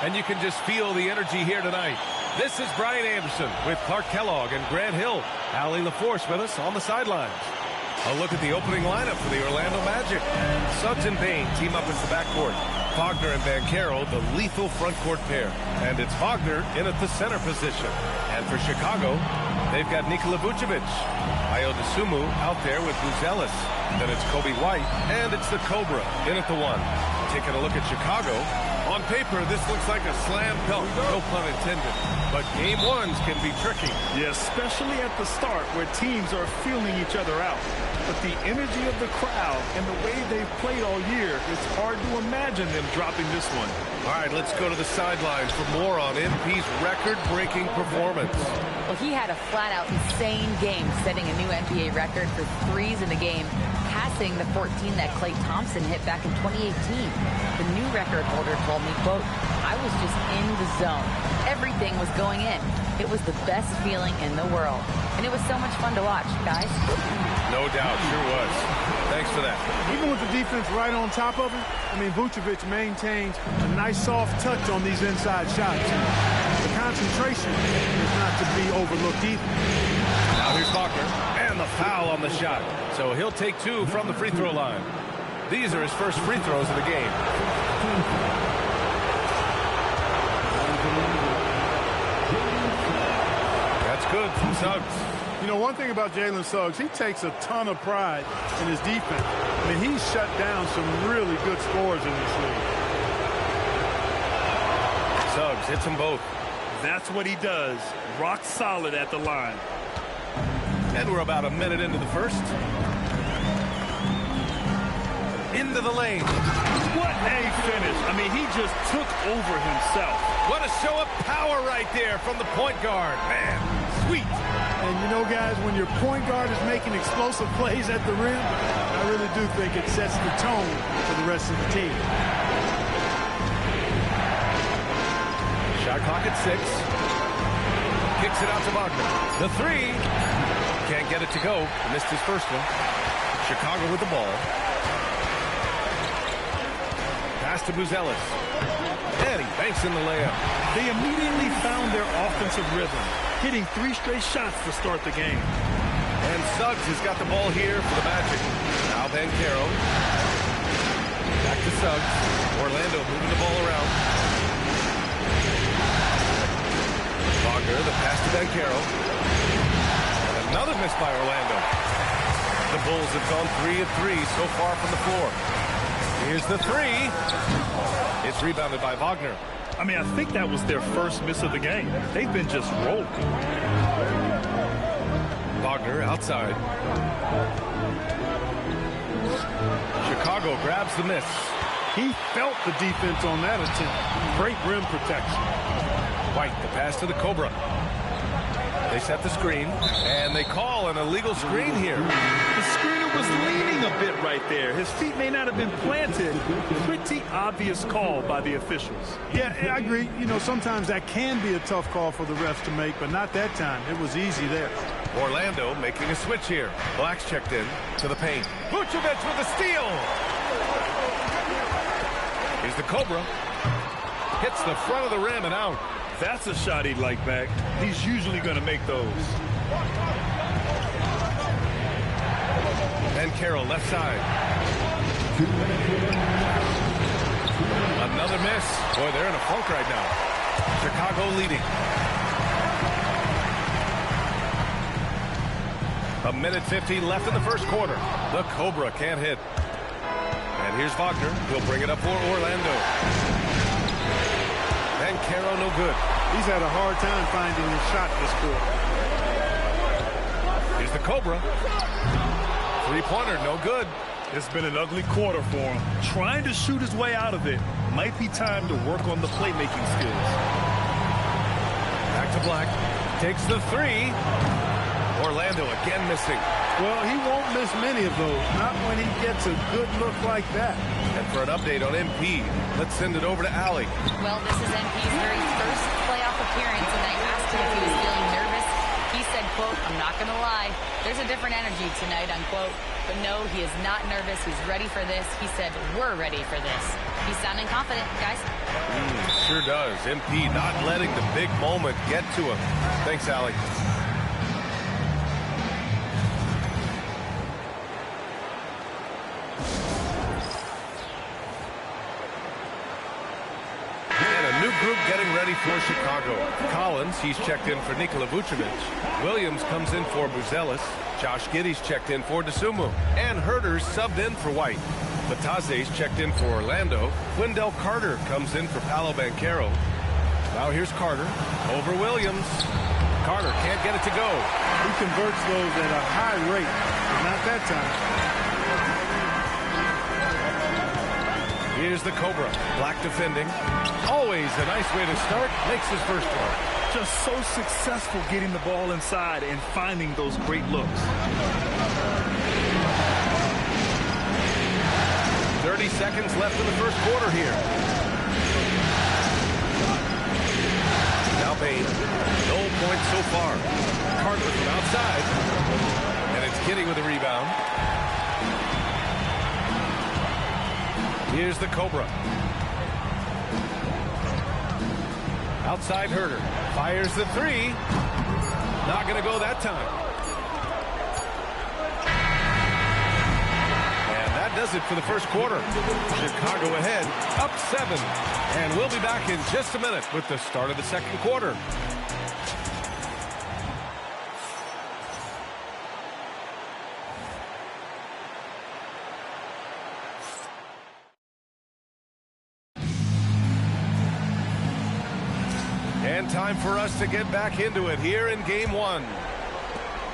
and you can just feel the energy here tonight. This is Brian Anderson with Clark Kellogg and Grant Hill. Allie LaForce with us on the sidelines. A look at the opening lineup for the Orlando Magic. Suggs and Bain team up as the backcourt. Wagner and Banchero, the lethal front court pair. And it's Wagner in at the center position. And for Chicago, they've got Nikola Vucevic. Ayo Dosunmu out there with Buzelis. Then it's Kobe White, and it's the Cobra in at the 1. Taking a look at Chicago. On paper, this looks like a slam dunk, no pun intended. But game ones can be tricky. Yeah, especially at the start where teams are feeling each other out. But the energy of the crowd and the way they've played all year, it's hard to imagine them dropping this one. All right, let's go to the sidelines for more on MP's record-breaking performance. Well, he had a flat-out insane game, setting a new NBA record for threes in the game, passing the 14 that Klay Thompson hit back in 2018. The new record holder told me, quote, "I was just in the zone. Everything was going in. It was the best feeling in the world. And it was so much fun to watch, guys." No doubt, sure was. Thanks for that. Even with the defense right on top of him, I mean, Vucevic maintains a nice soft touch on these inside shots. The concentration is not to be overlooked either. Now here's Wagner, and the foul on the shot. So he'll take 2 from the free throw line. These are his first free throws of the game. That's good from Suggs. You know, one thing about Jalen Suggs, he takes a ton of pride in his defense. I mean, he's shut down some really good scores in this league. Suggs hits them both. That's what he does. Rock solid at the line. And we're about a minute into the first. Into the lane. What a finish. I mean, he just took over himself. What a show of power right there from the point guard. Man, sweet. And you know, guys, when your point guard is making explosive plays at the rim, I really do think it sets the tone for the rest of the team. Shot clock at 6. Kicks it out to Wagner. The 3. Can't get it to go. Missed his first one. Chicago with the ball. Pass to Buzelis. And he banks in the layup. They immediately found their offensive rhythm, hitting 3 straight shots to start the game. And Suggs has got the ball here for the Magic. Now Banchero. Back to Suggs. Orlando moving the ball around. Wagner, the pass to Banchero. And another miss by Orlando. The Bulls have gone 3 of 3 so far from the floor. Here's the 3. It's rebounded by Wagner. I mean, I think that was their first miss of the game. They've been just rolling. Wagner outside. Chicago grabs the miss. He felt the defense on that attempt. Great rim protection. White, the pass to the Cobra. They set the screen, and they call an illegal screen here. The screener was leaning a bit right there. His feet may not have been planted. Pretty obvious call by the officials. Yeah, I agree. You know, sometimes that can be a tough call for the refs to make, but not that time. It was easy there. Orlando making a switch here. Black's checked in to the paint. Vucevic with a steal. Here's the Cobra. Hits the front of the rim and out. That's a shot he'd like back. He's usually going to make those. And Carroll left side. Another miss. Boy, they're in a funk right now. Chicago leading. A minute 50 left in the first quarter. The Cobra can't hit. And here's Wagner. He'll bring it up for Orlando. And Caro no good. He's had a hard time finding his shot this quarter. Here's the Cobra. Three-pointer, no good. It's been an ugly quarter for him. Trying to shoot his way out of it. Might be time to work on the playmaking skills. Back to Black. Takes the 3. Orlando again missing. Well, he won't miss many of those. Not when he gets a good look like that. And for an update on MP, let's send it over to Allie. Well, this is MP's very first playoff appearance, and I asked him if he was feeling nervous. He said, quote, "I'm not going to lie. There's a different energy tonight," unquote. But no, he is not nervous. He's ready for this. He said, "We're ready for this." He's sounding confident, guys. Sure does. MP not letting the big moment get to him. Thanks, Allie. Group getting ready for Chicago. Collins, he's checked in for Nikola Vucevic. Williams comes in for Buzelis. Josh Giddey's checked in for DeSumo. And Herter's subbed in for White. Bataze's checked in for Orlando. Wendell Carter comes in for Paolo Banchero. Now here's Carter over Williams. Carter can't get it to go. He converts those at a high rate, but not that time. Here's the Cobra. Black defending. Always a nice way to start. Makes his first one. Just so successful getting the ball inside and finding those great looks. 30 seconds left in the first quarter here. Now Payne. No points so far. Carter from outside. And it's Giddey with a rebound. Here's the Cobra. Outside Herter. Fires the three. Not going to go that time. And that does it for the first quarter. Chicago ahead, up 7. And we'll be back in just a minute with the start of the second quarter. And time for us to get back into it here in game 1.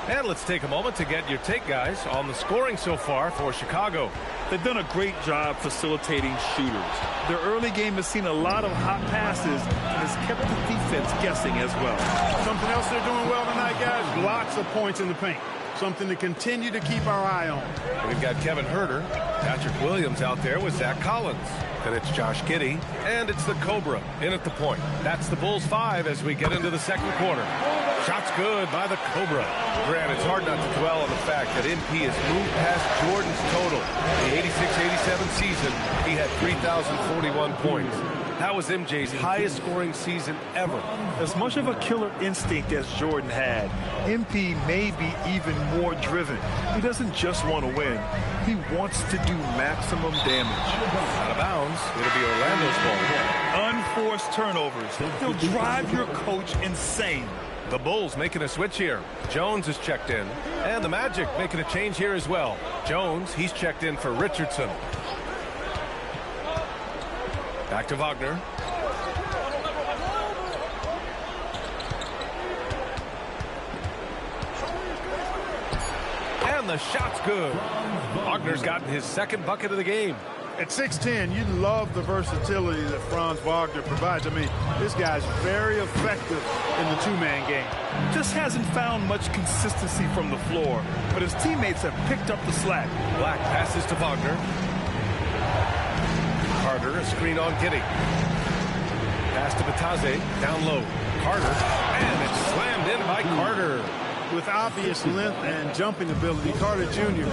And let's take a moment to get your take, guys, on the scoring so far for Chicago. They've done a great job facilitating shooters. Their early game has seen a lot of hot passes and has kept the defense guessing as well. Something else they're doing well tonight, guys, lots of points in the paint. Something to continue to keep our eye on. We've got Kevin Herter, Patrick Williams out there with Zach Collins. Then it's Josh Giddey, and it's the Cobra in at the point. That's the Bulls 5 as we get into the second quarter. Shots good by the Cobra. Grant, it's hard not to dwell on the fact that MP has moved past Jordan's total. The 86-87 season, he had 3,041 points. That was MJ's highest scoring season ever. As much of a killer instinct as Jordan had, MP may be even more driven. He doesn't just want to win. He wants to do maximum damage. Out of bounds. It'll be Orlando's ball. Unforced turnovers. He'll drive your coach insane. The Bulls making a switch here. Jones is checked in. And the Magic making a change here as well. Jones, he's checked in for Richardson. Back to Wagner. And the shot's good. Wagner's gotten his second bucket of the game. At 6'10", you love the versatility that Franz Wagner provides. I mean, this guy's very effective in the two-man game. Just hasn't found much consistency from the floor, but his teammates have picked up the slack. Black passes to Wagner. Carter, a screen on Giddey. Pass to Bataze, down low. Carter, and it's slammed in by Carter. With obvious length and jumping ability, Carter Jr.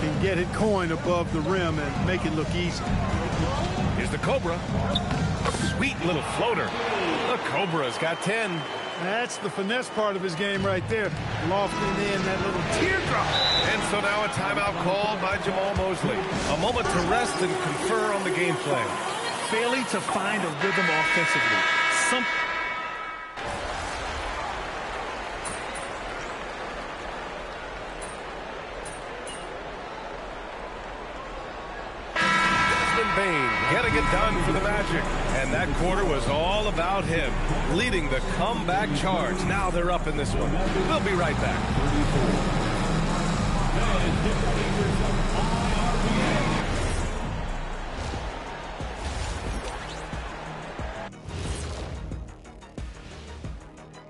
can get it coin above the rim and make it look easy. Here's the Cobra. Sweet little floater. The Cobra's got 10. That's the finesse part of his game right there. Lofting in that little teardrop. And so now a timeout called by Jamal Mosley. A moment to rest and confer on the game plan. Failing to find a rhythm offensively. Getting it done for the Magic. And that quarter was all about him, leading the comeback charge. Now they're up in this one. We'll be right back.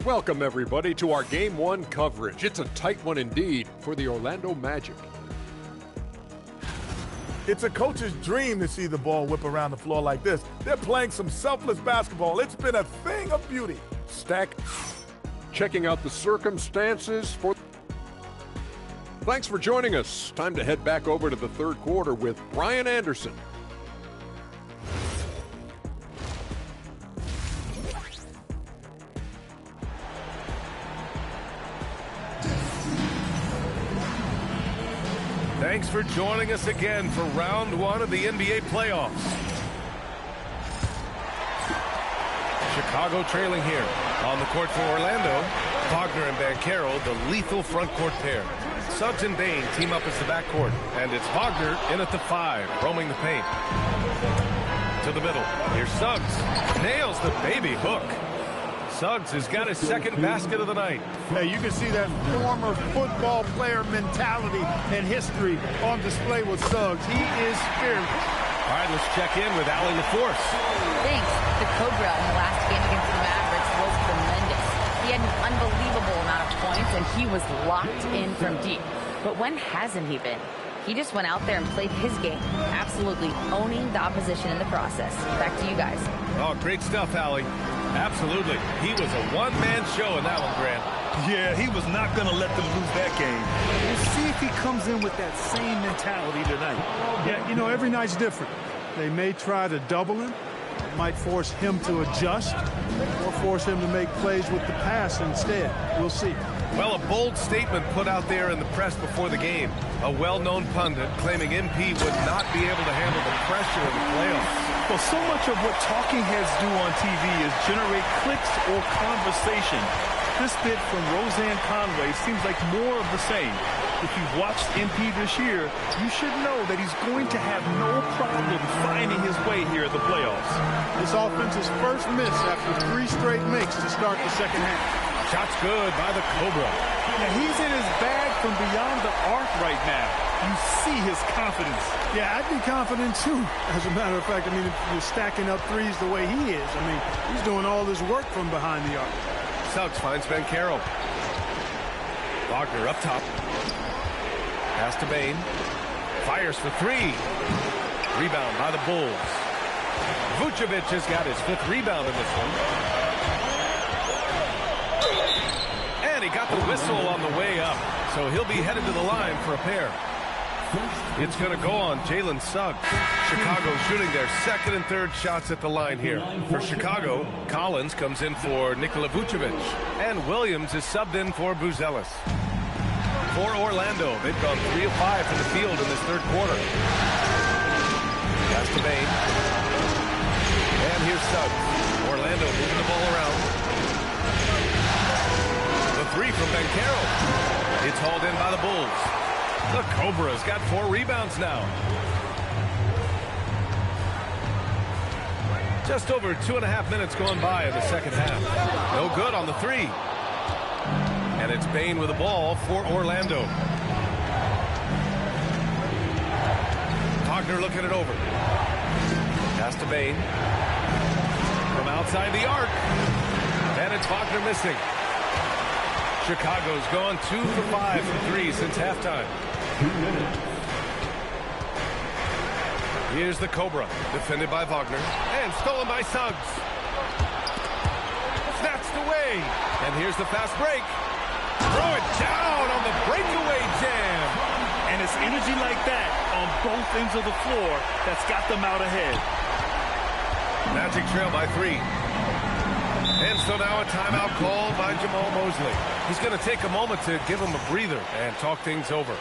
Welcome, everybody, to our Game 1 coverage. It's a tight one indeed for the Orlando Magic. It's a coach's dream to see the ball whip around the floor like this. They're playing some selfless basketball. It's been a thing of beauty. Stack, checking out the circumstances for... Thanks for joining us. Time to head back over to the third quarter with Brian Anderson. Thanks for joining us again for round one of the NBA playoffs. Chicago trailing here. On the court for Orlando, Wagner and Banchero, the lethal front court pair. Suggs and Bane team up as the backcourt, and it's Wagner in at the 5, roaming the paint. To the middle, here's Suggs. Nails the baby hook. Suggs has got his second basket of the night. Hey, you can see that former football player mentality and history on display with Suggs. He is fearless. All right, let's check in with Allie LaForce. Thanks. The Cobra in the last game against the Mavericks was tremendous. He had an unbelievable amount of points, and he was locked in from deep. But when hasn't he been? He just went out there and played his game, absolutely owning the opposition in the process. Back to you guys. Oh, great stuff, Allie. Absolutely. He was a one-man show in that one, Grant. Yeah, he was not going to let them lose that game. We'll see if he comes in with that same mentality tonight. Yeah, you know, every night's different. They may try to double him, might force him to adjust, or force him to make plays with the pass instead. We'll see. Well, a bold statement put out there in the press before the game. A well-known pundit claiming MP would not be able to handle the pressure of the playoffs. Well, so much of what talking heads do on TV is generate clicks or conversation. This bit from Roseanne Conway seems like more of the same. If you've watched MP this year, you should know that he's going to have no problem finding his way here at the playoffs. This offense's first miss after 3 straight makes to start the second half. Shot's good by the Cobra. Yeah, he's in his bag from beyond the arc right now. You see his confidence. Yeah, I'd be confident too. As a matter of fact, I mean, if you're stacking up threes the way he is, I mean, he's doing all this work from behind the arc. Suggs finds Banchero. Wagner up top. Pass to Bane. Fires for 3. Rebound by the Bulls. Vucevic has got his 5th rebound in this one. And he got the whistle on the way up, so he'll be headed to the line for a pair. It's going to go on Jalen Suggs. Chicago shooting their 2nd and 3rd shots at the line here. For Chicago, Collins comes in for Nikola Vucevic, and Williams is subbed in for Buzelis. For Orlando, they've gone 3 of 5 from the field in this 3rd quarter. Pass to Bane. And here's Suggs. Orlando moving the ball around. The 3 from Banchero. It's hauled in by the Bulls. The Cobra's got 4 rebounds now. Just over 2.5 minutes gone by in the second half. No good on the 3. And it's Bane with the ball for Orlando. Wagner looking it over. Pass to Bane. From outside the arc. And it's Wagner missing. Chicago's gone 2 for 5 from 3 since halftime. Here's the Cobra, defended by Wagner, and stolen by Suggs. Snatched away, and here's the fast break. Throw it down on the breakaway jam. And it's energy like that on both ends of the floor that's got them out ahead. Magic trail by 3. And so now a timeout called by Jamal Mosley. He's going to take a moment to give him a breather and talk things over.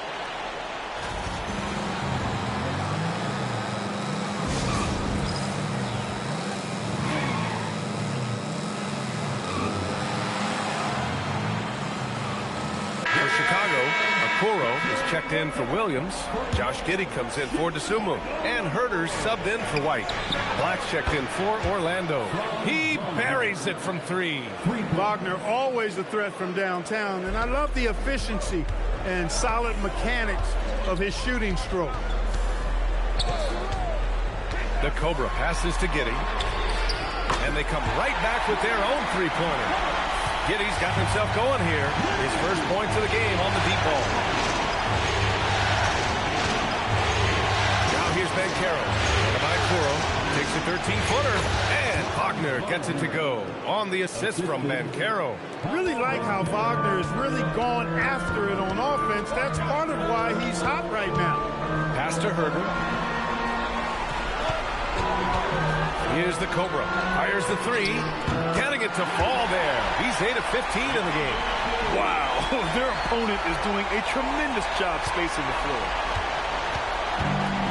For Chicago, Okoro is checked in for Williams. Josh Giddey comes in for DeSumo. And Herter's subbed in for White. Black's checked in for Orlando. He buries it from 3. Wagner always a threat from downtown, and I love the efficiency and solid mechanics of his shooting stroke. The Cobra passes to Giddey. And they come right back with their own 3-pointer. Giddey's got himself going here. His first points of the game on the deep ball. Now here's Banchero. By Kuro. Takes a 13-footer. And Wagner gets it to go on the assist from Banchero. Really like how Wagner has really gone after it on offense. That's part of why he's hot right now. Pass to Herter. Here's the Cobra. Fires the 3. Getting it to fall there. He's 8 of 15 in the game. Wow. Their opponent is doing a tremendous job spacing the floor.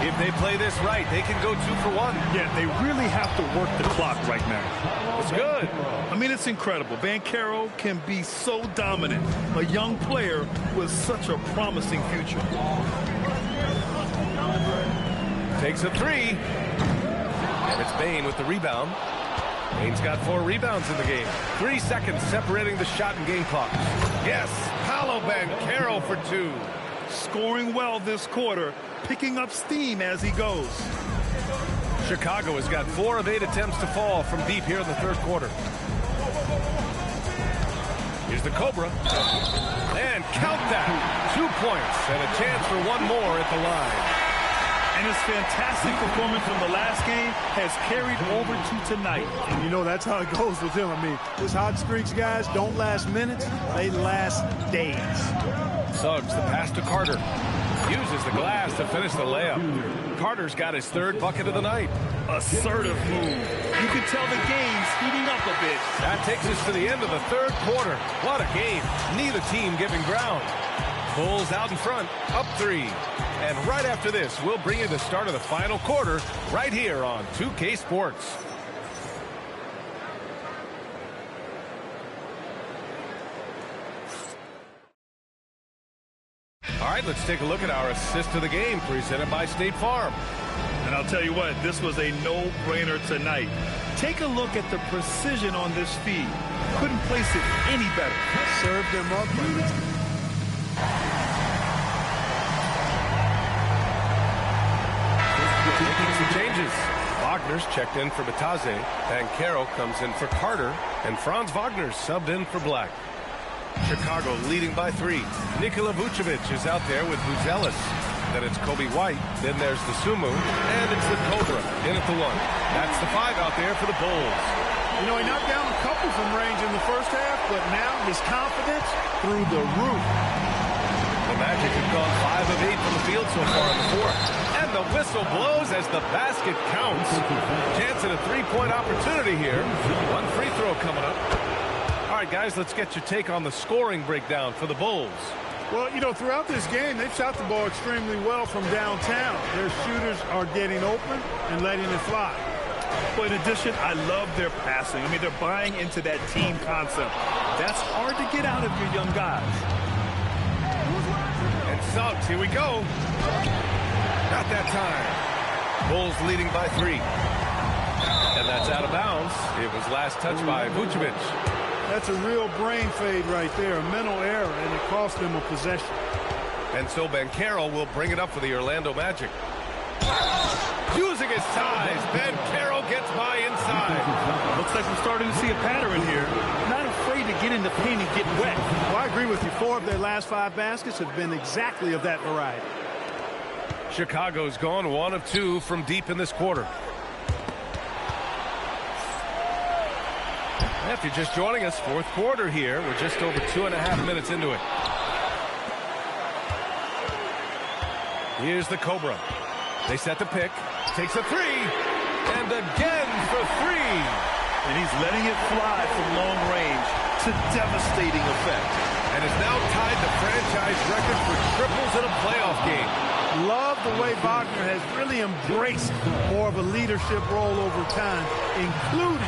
If they play this right, they can go 2 for 1. Yeah, they really have to work the clock right now. It's good. I mean, it's incredible. Banchero can be so dominant. A young player with such a promising future. Takes a 3. And it's Bain with the rebound. Bain's got 4 rebounds in the game. 3 seconds separating the shot and game clock. Yes, Paolo Banchero for 2. Scoring well this quarter, picking up steam as he goes. Chicago has got 4 of 8 attempts to fall from deep here in the third quarter. Here's the Cobra. And count that. 2 points and a chance for 1 more at the line. And his fantastic performance from the last game has carried over to tonight. And you know, that's how it goes with him. I mean, his hot streaks, guys, don't last minutes. They last days. Suggs, the pass to Carter. Uses the glass to finish the layup. Carter's got his 3rd bucket of the night. Assertive move. You can tell the game's heating up a bit. That takes us to the end of the third quarter. What a game. Neither team giving ground. Bulls out in front, up 3. And right after this, we'll bring you the start of the final quarter right here on 2K Sports. All right, let's take a look at our assist of the game presented by State Farm. And I'll tell you what, this was a no-brainer tonight. Take a look at the precision on this feed. Couldn't place it any better. Served him up. Making some changes. Wagner's checked in for Bataze. Banchero comes in for Carter. And Franz Wagner's subbed in for Black. Chicago leading by 3. Nikola Vucevic is out there with Buzelis. Then it's Kobe White. Then there's the Sumu. And it's the Cobra in at the 1. That's the 5 out there for the Bulls. You know, he knocked down a couple from range in the first half, but now his confidence through the roof. The Magic have gone 5 of 8 from the field so far in the fourth. And the whistle blows as the basket counts. Chance at a 3-point opportunity here. 1 free throw coming up. All right, guys, let's get your take on the scoring breakdown for the Bulls. Well, you know, throughout this game, they've shot the ball extremely well from downtown. Their shooters are getting open and letting it fly. But in addition, I love their passing. I mean, they're buying into that team concept. That's hard to get out of your young guys. And Suggs, here we go. Not that time. Bulls leading by 3. And that's out of bounds. It was last touched by Vucevic. That's a real brain fade right there, a mental error, and it cost them a possession. And so Banchero will bring it up for the Orlando Magic. Using his size, Banchero gets by inside. Looks like we're starting to see a pattern here. Not afraid to get in the paint and get wet. Well, I agree with you. 4 of their last 5 baskets have been exactly of that variety. Chicago's gone 1 of 2 from deep in this quarter. If you're just joining us, fourth quarter here. We're just over 2.5 minutes into it. Here's the Cobra. They set the pick. Takes a 3. And again for 3. And he's letting it fly from long range to devastating effect. And is now tied the franchise record for triples in a playoff game. Love the way Wagner has really embraced more of a leadership role over time, including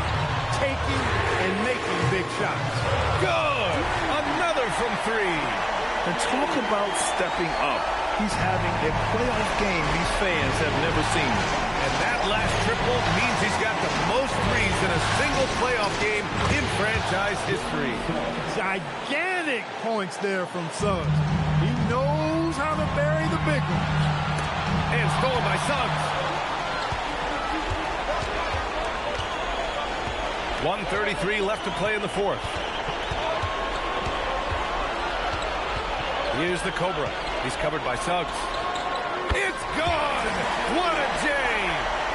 taking and making big shots. Good! Another from 3. And talk about stepping up. He's having a playoff game these fans have never seen. And that last triple means he's got the most threes in a single playoff game in franchise history. Gigantic points there from Suggs. He knows how to bury the big ones. And stolen by Suggs. 1:33 left to play in the fourth. Here's the Cobra. He's covered by Suggs. It's gone! What a J!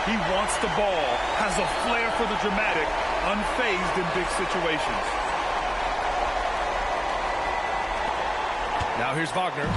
He wants the ball, has a flair for the dramatic, unfazed in big situations. Now here's Wagner.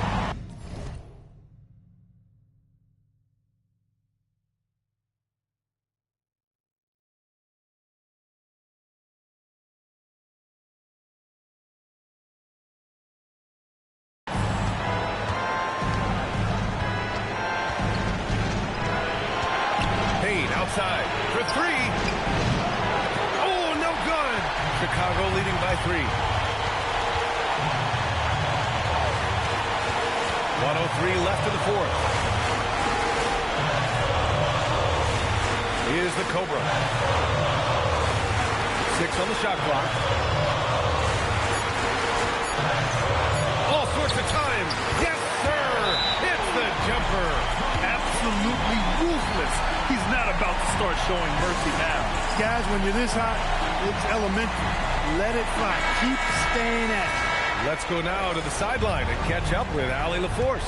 Chicago leading by 3. 1:03 left in the fourth. Here's the Cobra. 6 on the shot clock. All sorts of time. Yes, sir. It's the jumper. Absolutely ruthless. He's not about to start showing mercy now. Guys, when you're this hot, it's elementary. Let it fly. Keep staying at it. Let's go now to the sideline and catch up with Allie LaForce.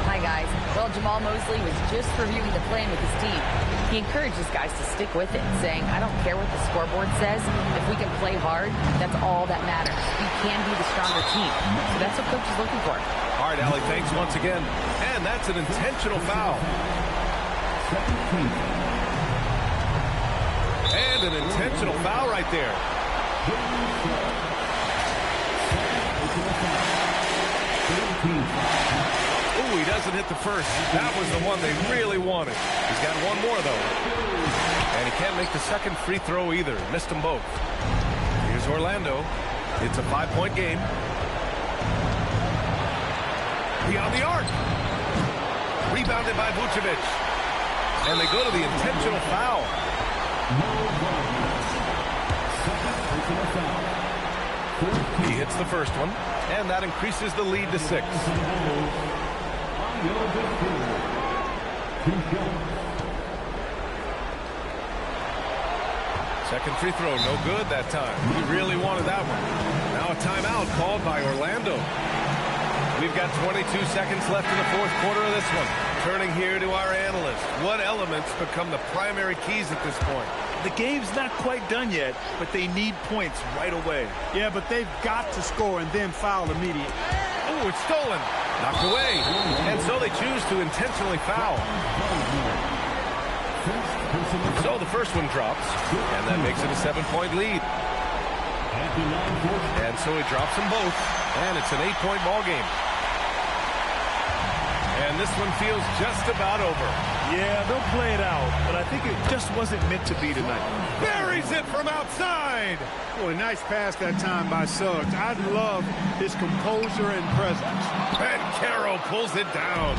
Hi, guys. Well, Jamal Mosley was just reviewing the plan with his team. He encouraged his guys to stick with it, saying, I don't care what the scoreboard says. If we can play hard, that's all that matters. We can be the stronger team. So that's what Coach is looking for. All right, Allie, thanks once again. And that's an intentional foul. And an intentional foul right there. Ooh, he doesn't hit the first. That was the one they really wanted. He's got one more, though. And he can't make the second free throw either. Missed them both. Here's Orlando. It's a 5-point game. Beyond the arc. Rebounded by Vucevic. And they go to the intentional foul. He hits the first one, and that increases the lead to 6. Second free throw, no good that time. He really wanted that one. Now a timeout called by Orlando. We've got 22 seconds left in the fourth quarter of this one. Turning here to our analyst. What elements become the primary keys at this point? The game's not quite done yet, but they need points right away. Yeah, but they've got to score and then foul immediately. Oh, it's stolen. Knocked away. And so they choose to intentionally foul. So the first one drops, and that makes it a 7-point lead. And so he drops them both, and it's an 8-point ball game. And this one feels just about over. Yeah, they'll play it out, but I think it just wasn't meant to be tonight. Buries it from outside. Boy, nice pass that time by Suggs. I love his composure and presence. And Carroll pulls it down.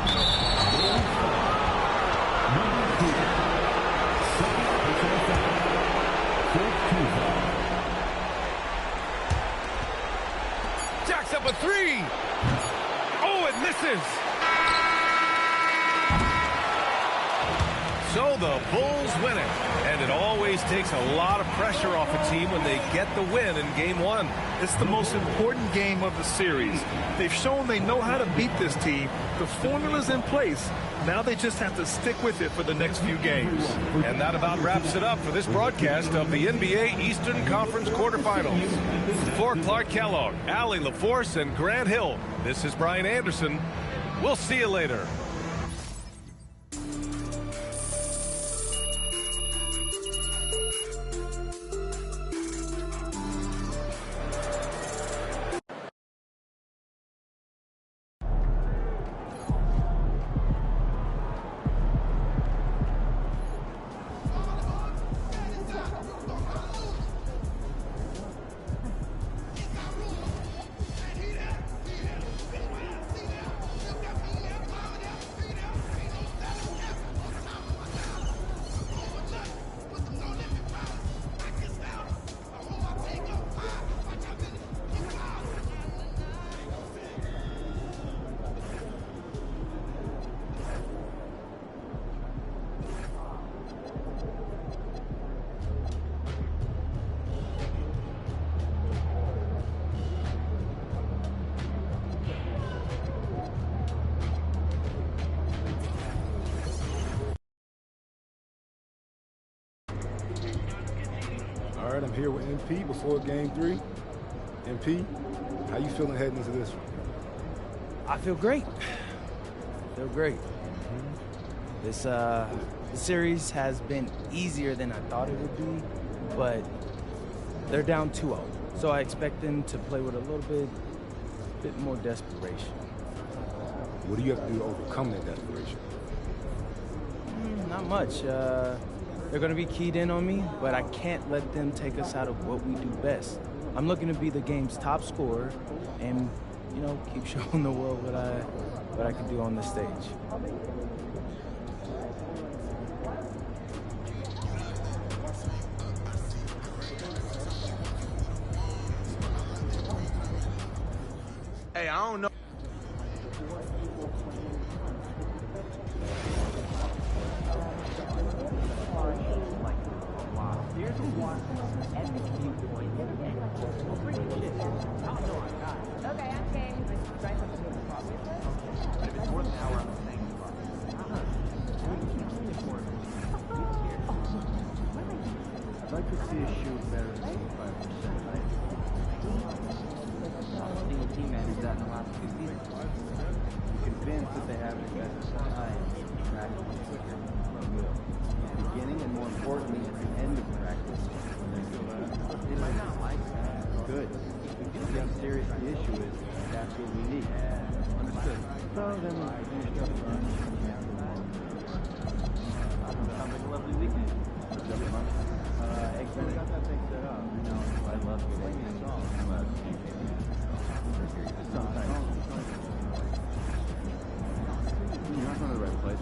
Jacks up a 3. Oh, it misses. So the Bulls win it, and it always takes a lot of pressure off a team when they get the win in Game 1. It's the most important game of the series. They've shown they know how to beat this team. The formula's in place. Now they just have to stick with it for the next few games. And that about wraps it up for this broadcast of the NBA Eastern Conference quarterfinals. For Clark Kellogg, Allie LaForce, and Grant Hill, this is Brian Anderson. We'll see you later. All right, I'm here with MP before Game 3. MP, how you feeling heading into this one? I feel great. This series has been easier than I thought it would be, but they're down 2-0. So I expect them to play with a little bit more desperation. What do you have to do to overcome that desperation? Not much. They're They're going to be keyed in on me, but I can't let them take us out of what we do best. I'm looking to be the game's top scorer and, you know, keep showing the world what I can do on the stage. Hey, I don't know. I'd like to see us shoot better than 85%. Being a team manager that in the last 2 seasons. I'm convinced that they have the best time to practice quicker than will. At the beginning and more importantly at the end of practice. They might not like that. Good. If you how serious the issue is, that's what we need. Understood. So then finish up run. Sounds like a lovely weekend. Excellent. Got that thing set up. I love playing this song. You're not going to the right place.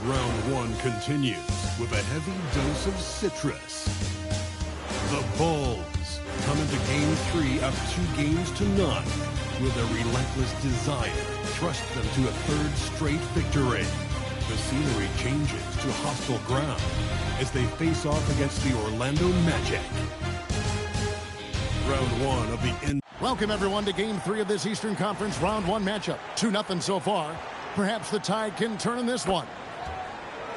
Round one continues with a heavy dose of citrus. The Bulls come into Game 3 up 2-0 with a relentless desire thrust them to a third straight victory. The scenery changes to hostile ground as they face off against the Orlando Magic. Round one of the Welcome everyone to Game 3 of this Eastern Conference Round 1 matchup. 2-0 so far. Perhaps the tide can turn in this one.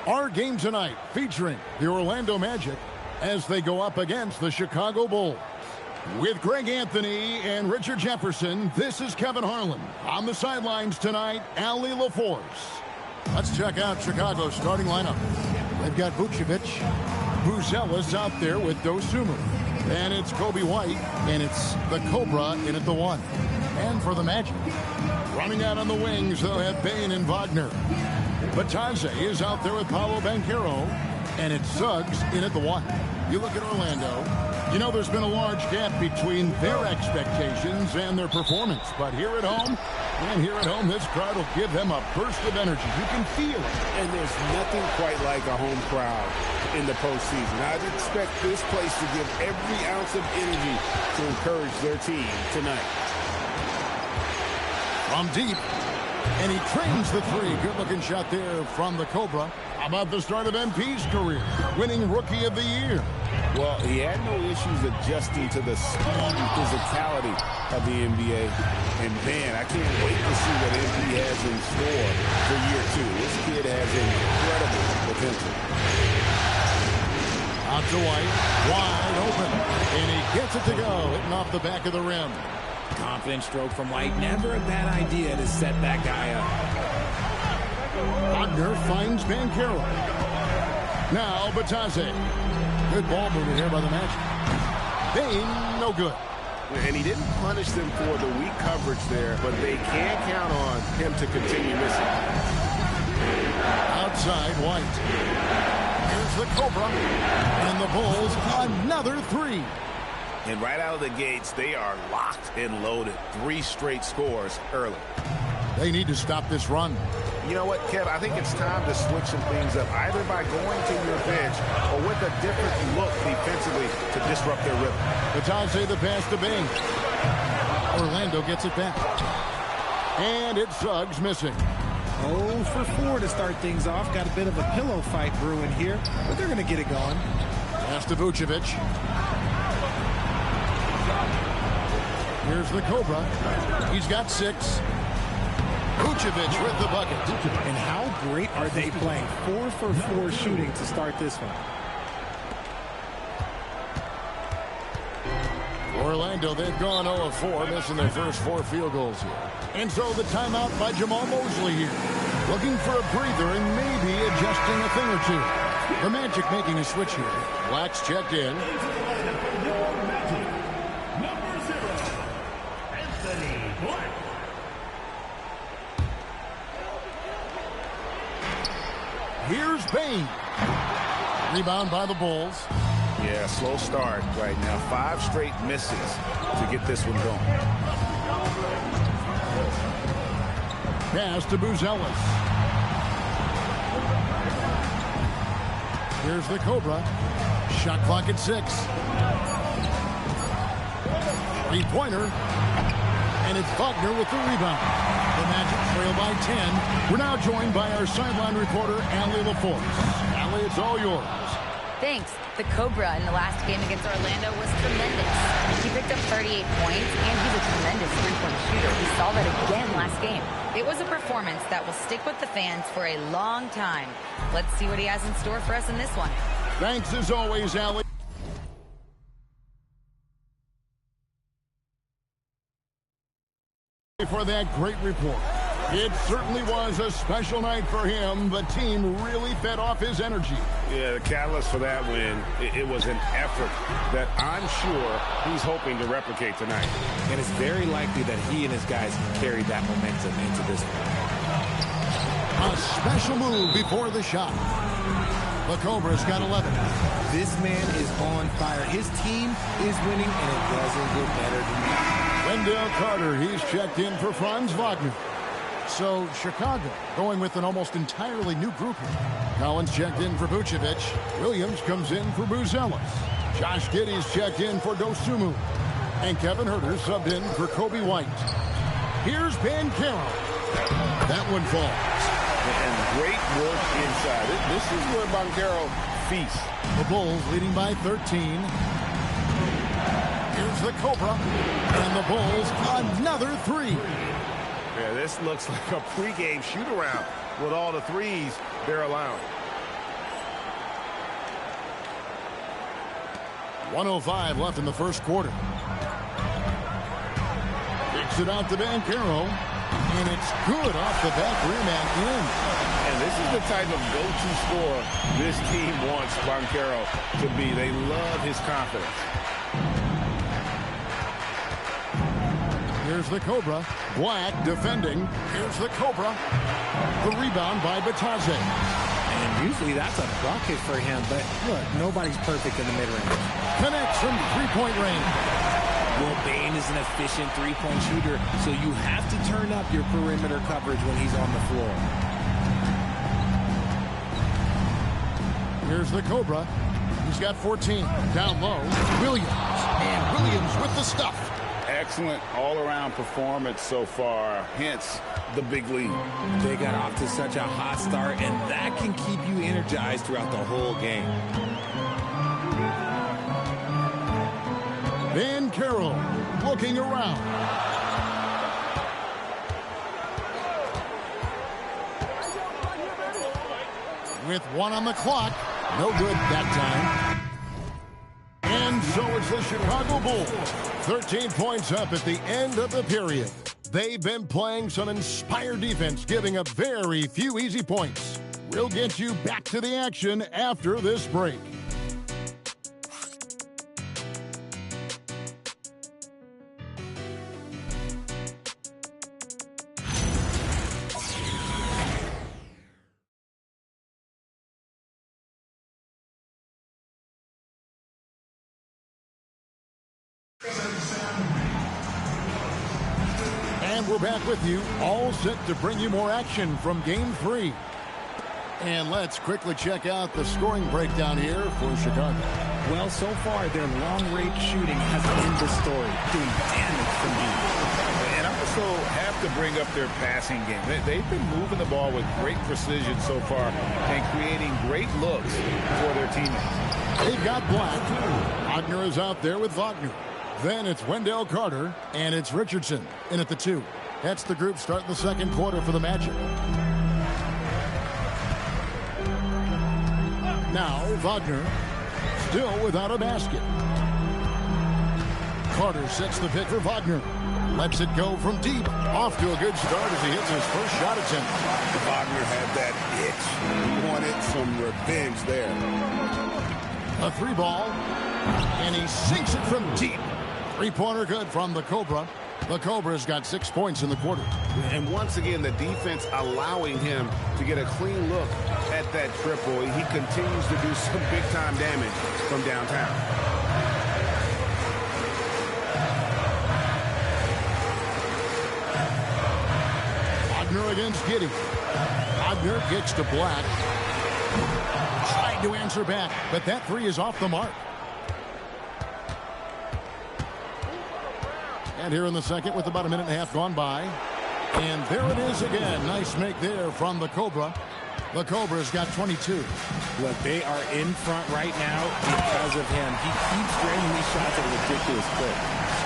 Our game tonight featuring the Orlando Magic as they go up against the Chicago Bulls. With Greg Anthony and Richard Jefferson, this is Kevin Harlan. On the sidelines tonight, Ali LaForce. Let's check out Chicago's starting lineup. They've got Vucevic, Buzelis out there with Dosunmu. And it's Kobe White, and it's the Cobra in at the 1. And for the Magic, running out on the wings, they'll have Bane and Wagner. Batadze is out there with Paolo Banchero, and it's Suggs in at the 1. You look at Orlando, you know there's been a large gap between their expectations and their performance. But here at home, this crowd will give them a burst of energy. You can feel it. And there's nothing quite like a home crowd in the postseason. I'd expect this place to give every ounce of energy to encourage their team tonight. From deep, and he trains the 3. Good-looking shot there from the Cobra. How about the start of MP's career? Winning Rookie of the Year. Well, he had no issues adjusting to the speed and physicality of the NBA. And, man, I can't wait to see what MP has in store for year 2. This kid has incredible potential. Out to White, wide open. And he gets it to go, hitting off the back of the rim. Confident stroke from White. Never a bad idea to set that guy up. Wagner finds Banchero. Now Batase. Good ball movement here by the Magic. Bain, no good. And he didn't punish them for the weak coverage there, but they can count on him to continue missing. Outside White. Here's the Cobra. And the Bulls, another 3. And right out of the gates, they are locked and loaded. 3 straight scores early. They need to stop this run. You know what, Kev? I think it's time to switch some things up, either by going to your bench or with a different look defensively to disrupt their rhythm. Batase the pass to Bain. Orlando gets it back. And it's Suggs missing. 0 for 4 to start things off. Got a bit of a pillow fight brewing here, but they're going to get it going. Pass to Vucevic. Here's the Cobra. He's got 6. Vucevic with the bucket. And how great are they playing? 4 for 4 shooting to start this one. Orlando, they've gone 0 of 4, missing their first 4 field goals here. And so the timeout by Jamal Mosley here. Looking for a breather and maybe adjusting a thing or two. The Magic making a switch here. Black's checked in. Here's Bain. Rebound by the Bulls. Yeah, slow start right now. 5 straight misses to get this one going. Pass to Buzelis. Here's the Cobra. Shot clock at 6. 3-pointer. And it's Wagner with the rebound. The Magic trail by 10. We're now joined by our sideline reporter, Allie LaForce. Allie, it's all yours. Thanks. The Cobra in the last game against Orlando was tremendous. He picked up 38 points, and he's a tremendous three-point shooter. We saw that again last game. It was a performance that will stick with the fans for a long time. Let's see what he has in store for us in this one. Thanks as always, Allie. For that great report. It certainly was a special night for him. The team really fed off his energy. Yeah, the catalyst for that win, it was an effort that I'm sure he's hoping to replicate tonight. And it's very likely that he and his guys carried that momentum into this one. A special move before the shot. The Cobra's got 11. This man is on fire. His team is winning, and it doesn't get better than that. Wendell Carter, he's checked in for Franz Wagner. So Chicago going with an almost entirely new group here. Collins checked in for Vucevic. Williams comes in for Buzelis. Josh Giddey's checked in for Dosunmu. And Kevin Huerter subbed in for Kobe White. Here's Banchero. That one falls. And great work inside. This is where Banchero feasts. The Bulls leading by 13. Here's the Cobra. And the Bulls another 3. Yeah, this looks like a pregame shoot-around with all the threes they're allowing. 1:05 left in the first quarter. Kicks it out to Banchero. And it's good off the back rim and in. And this is the type of go-to scorer this team wants Banchero to be. They love his confidence. Here's the Cobra. Black defending. Here's the Cobra. The rebound by Batase. And usually that's a bucket for him, but look, nobody's perfect in the mid-range. Connects from three-point range. Well, Bain is an efficient three-point shooter, so you have to turn up your perimeter coverage when he's on the floor. Here's the Cobra. He's got 14. Down low, Williams. And Williams with the stuff. Excellent all-around performance so far, hence the big lead. They got off to such a hot start, and that can keep you energized throughout the whole game. Carroll looking around. With 1 on the clock. No good that time. And so it's the Chicago Bulls. 13 points up at the end of the period. They've been playing some inspired defense, giving up very few easy points. We'll get you back to the action after this break. And we're back with you, all set to bring you more action from Game 3. And let's quickly check out the scoring breakdown here for Chicago. Well, so far, their long-range shooting has been the story, doing damage from deep. And I also have to bring up their passing game. They've been moving the ball with great precision so far and creating great looks for their teammates. They've got Black. Wagner is out there with Wagner. Then it's Wendell Carter, and it's Richardson in at the 2. That's the group starting the second quarter for the Magic. Now, Wagner, still without a basket. Carter sets the pick for Wagner. Lets it go from deep. Off to a good start as he hits his first shot attempt. Wagner had that itch. He wanted some revenge there. A 3-ball, and he sinks it from deep. 3-pointer good from the Cobra. The Cobra's got 6 points in the quarter. And once again, the defense allowing him to get a clean look at that triple. He continues to do some big-time damage from downtown. Wagner against Giddey. Wagner kicks to Black. Tried to answer back, but that 3 is off the mark. And here in the second with about a minute and a half gone by. And there it is again. Nice make there from the Cobra. The Cobra's got 22. Look, they are in front right now because of him. He keeps draining these shots at a ridiculous clip.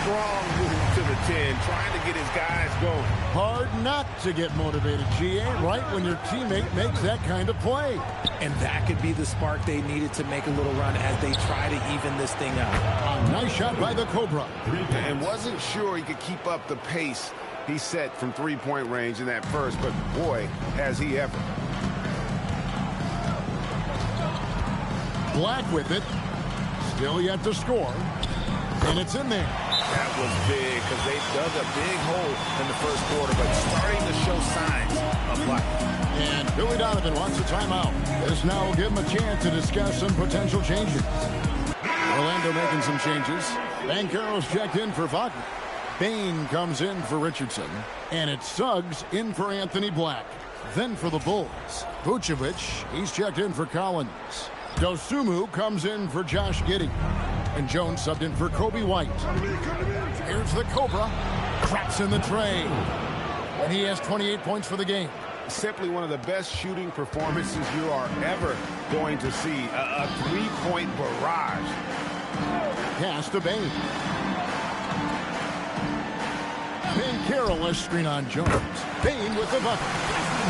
Strong move to the 10, trying to get his guys going. Hard not to get motivated, GA, right when your teammate makes that kind of play. And that could be the spark they needed to make a little run as they try to even this thing up. A nice shot by the Cobra. And wasn't sure he could keep up the pace he set from 3-point range in that first, but boy, has he ever. Black with it. Still yet to score. And it's in there. That was big because they dug a big hole in the first quarter, but starting to show signs of life. And Billy Donovan wants a timeout. This now will give him a chance to discuss some potential changes. Orlando making some changes. Banchero's checked in for Wagner. Bain comes in for Richardson. And it's Suggs in for Anthony Black. Then for the Bulls, Vucevic, he's checked in for Collins. Dosumu comes in for Josh Giddey. And Jones subbed in for Kobe White. Here's the Cobra. Traps in the tray. And he has 28 points for the game. Simply one of the best shooting performances you are ever going to see. A 3-point barrage. Pass to Bain. Banchero, a screen on Jones. Bain with the bucket.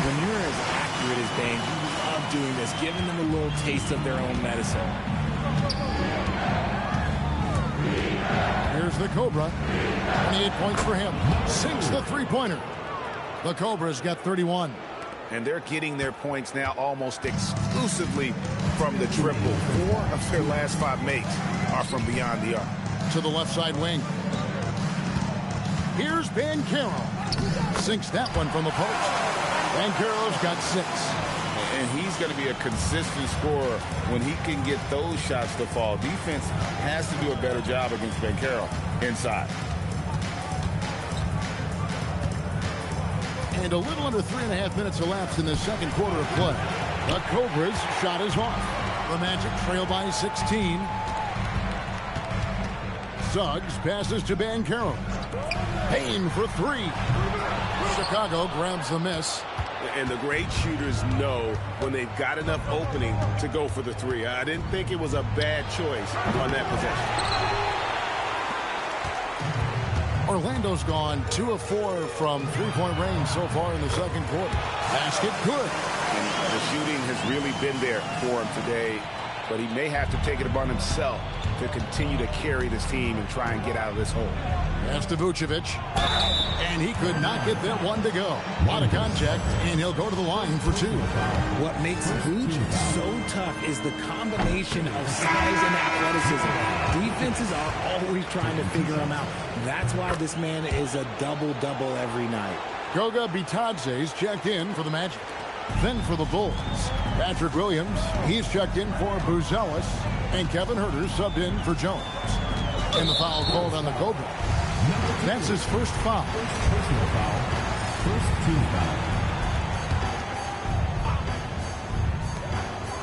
When you're as accurate as Bain, you love doing this, giving them a little taste of their own medicine. Here's the Cobra. 28 points for him. Sinks the 3-pointer. The Cobra's got 31. And they're getting their points now almost exclusively from the triple. 4 of their last 5 makes are from beyond the arc. To the left side wing. Here's Banchero. Sinks that one from the post. Banchero's got 6. And he's going to be a consistent scorer when he can get those shots to fall. Defense has to do a better job against Banchero inside. And a little under 3.5 minutes elapsed in the second quarter of play. The Cobra's shot is off. The Magic trail by 16. Suggs passes to Banchero. Payne for 3. Chicago grabs the miss. And the great shooters know when they've got enough opening to go for the 3. I didn't think it was a bad choice on that possession. Orlando's gone 2 of 4 from three-point range so far in the second quarter. Basket good. And the shooting has really been there for him today, but he may have to take it upon himself to continue to carry this team and try and get out of this hole. Pass to Vucevic, and he could not get that one to go. A lot of contact, and he'll go to the line for 2. What makes Vucevic so tough is the combination of size and athleticism. Defenses are always trying to figure him out. That's why this man is a double-double every night. Goga Bitadze's checked in for the Magic. Then for the Bulls, Patrick Williams, he's checked in for Buzelis, and Kevin Huerter subbed in for Jones. And the foul called on the Cobra. That's his first foul. Personal foul. First team foul.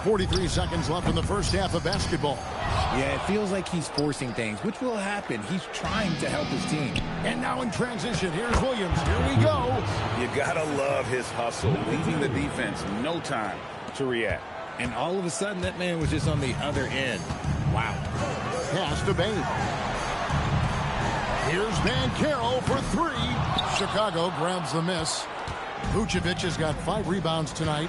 43 seconds left in the first half of basketball. Yeah, it feels like he's forcing things, which will happen. He's trying to help his team. And now in transition, here's Williams. Here we go. You gotta love his hustle, leaving the defense no time to react. And all of a sudden, that man was just on the other end. Wow. Pass to Bain. Here's Banchero for 3. Chicago grabs the miss. Vucevic has got 5 rebounds tonight.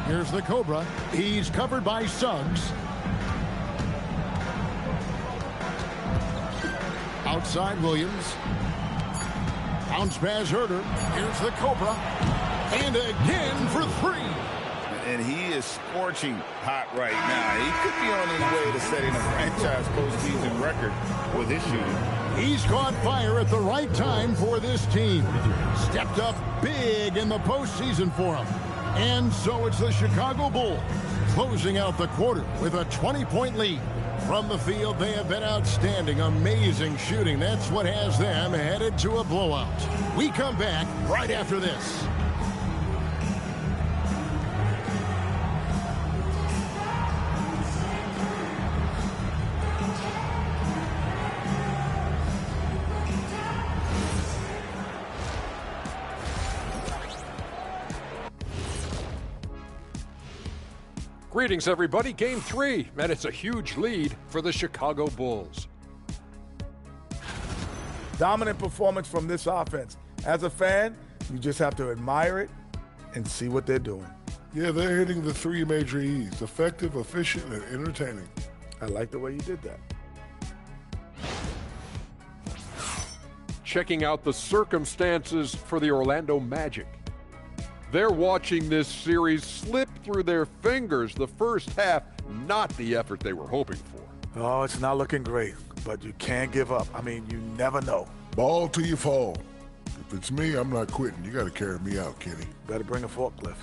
Here's the Cobra. He's covered by Suggs. Outside Williams. Bounce pass Huerter. Here's the Cobra. And again for 3. And he is scorching hot right now. He could be on his way to setting a franchise postseason record with his shooting. He's caught fire at the right time for this team. Stepped up big in the postseason for him. And so it's the Chicago Bulls closing out the quarter with a 20-point lead. From the field, they have been outstanding, amazing shooting. That's what has them headed to a blowout. We come back right after this. Greetings, everybody. Game 3, and it's a huge lead for the Chicago Bulls. Dominant performance from this offense. As a fan, you just have to admire it and see what they're doing. Yeah, they're hitting the 3 major E's: effective, efficient, and entertaining. I like the way you did that. Checking out the circumstances for the Orlando Magic. They're watching this series slip through their fingers. The first half, not the effort they were hoping for. Oh, it's not looking great, but you can't give up. I mean, you never know. Ball till you fall. If it's me, I'm not quitting. You got to carry me out, Kenny. Better bring a forklift.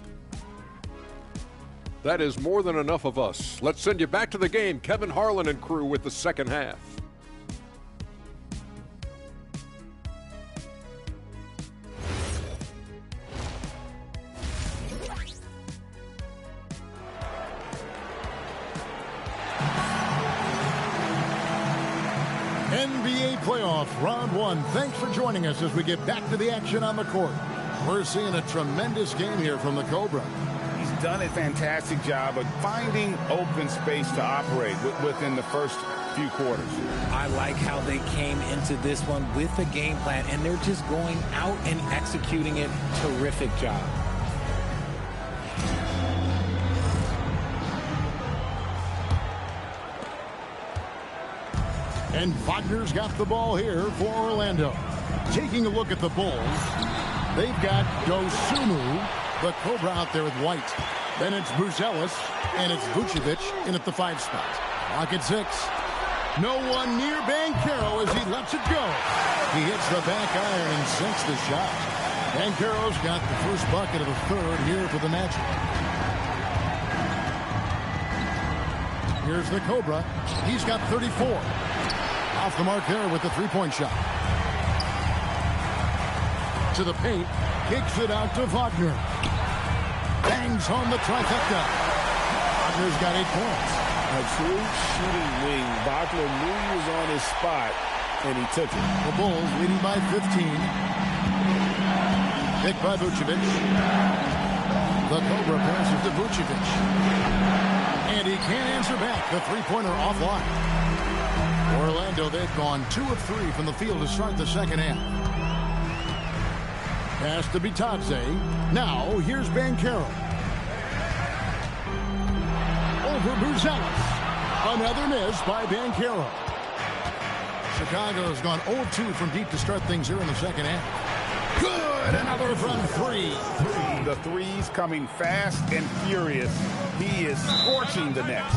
That is more than enough of us. Let's send you back to the game. Kevin Harlan and crew with the second half. NBA playoff round 1. Thanks for joining us as we get back to the action on the court. We're seeing a tremendous game here from the Cobra. He's done a fantastic job of finding open space to operate within the first few quarters. I like how they came into this one with a game plan, and they're just going out and executing it. Terrific job. And Wagner's got the ball here for Orlando. Taking a look at the Bulls, they've got Dosunmu, the Cobra out there with White. Then it's Buzelis, and it's Vucevic in at the 5 spot. Clock at 6. No one near Banchero as he lets it go. He hits the back iron and sinks the shot. Banchero's got the first bucket of the third here for the Magic. Here's the Cobra. He's got 34. Off the mark there with the 3-point shot. To the paint. Kicks it out to Wagner. Bangs home the trifecta. Wagner's got 8 points. A true shooting wing. Wagner knew he was on his spot, and he took it. The Bulls leading by 15. Picked by Vucevic. The Cobra passes to Vucevic. And he can't answer back. The three-pointer offline. Orlando, they've gone 2 of 3 from the field to start the second half. Pass to Bitadze. Now, here's Banchero. Over Buzelis. Another miss by Banchero. Chicago has gone 0-2 from deep to start things here in the second half. Good! Another from 3. The threes coming fast and furious. He is scorching the net.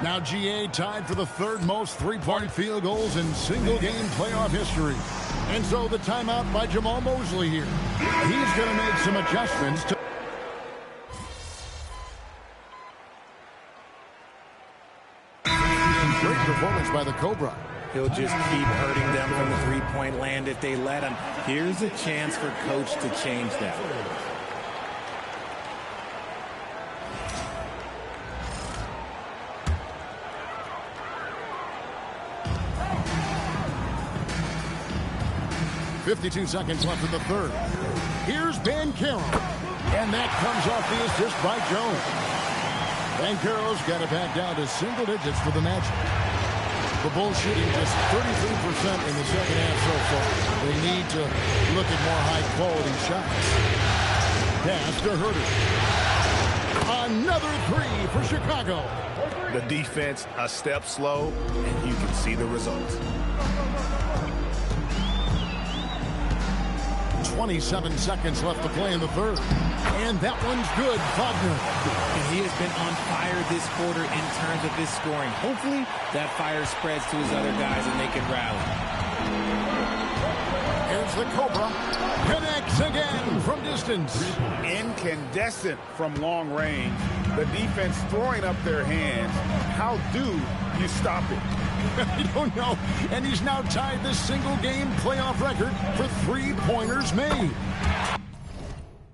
Now GA tied for the third most three-point field goals in single-game playoff history. And so the timeout by Jamal Mosley here. He's going to make some adjustments to... Great performance by the Cobra. He'll just keep hurting them from the three-point land if they let him. Here's a chance for Coach to change that. .52 seconds left in the third. Here's Banchero. And that comes off the assist by Jones. Banchero's got it back down to single digits for the Magic. The Bulls shooting just 33% in the second half so far. They need to look at more high-quality shots. Pass to Herter. Another 3 for Chicago. The defense a step slow, and you can see the results. 27 seconds left to play in the third. And that one's good. Wagner. And he has been on fire this quarter in terms of his scoring. Hopefully that fire spreads to his other guys and they can rally. Here's the Cobra. Connects again from distance. Incandescent from long range. The defense throwing up their hands. How do you stop it? I don't know. And he's now tied the single-game playoff record for three-pointers made.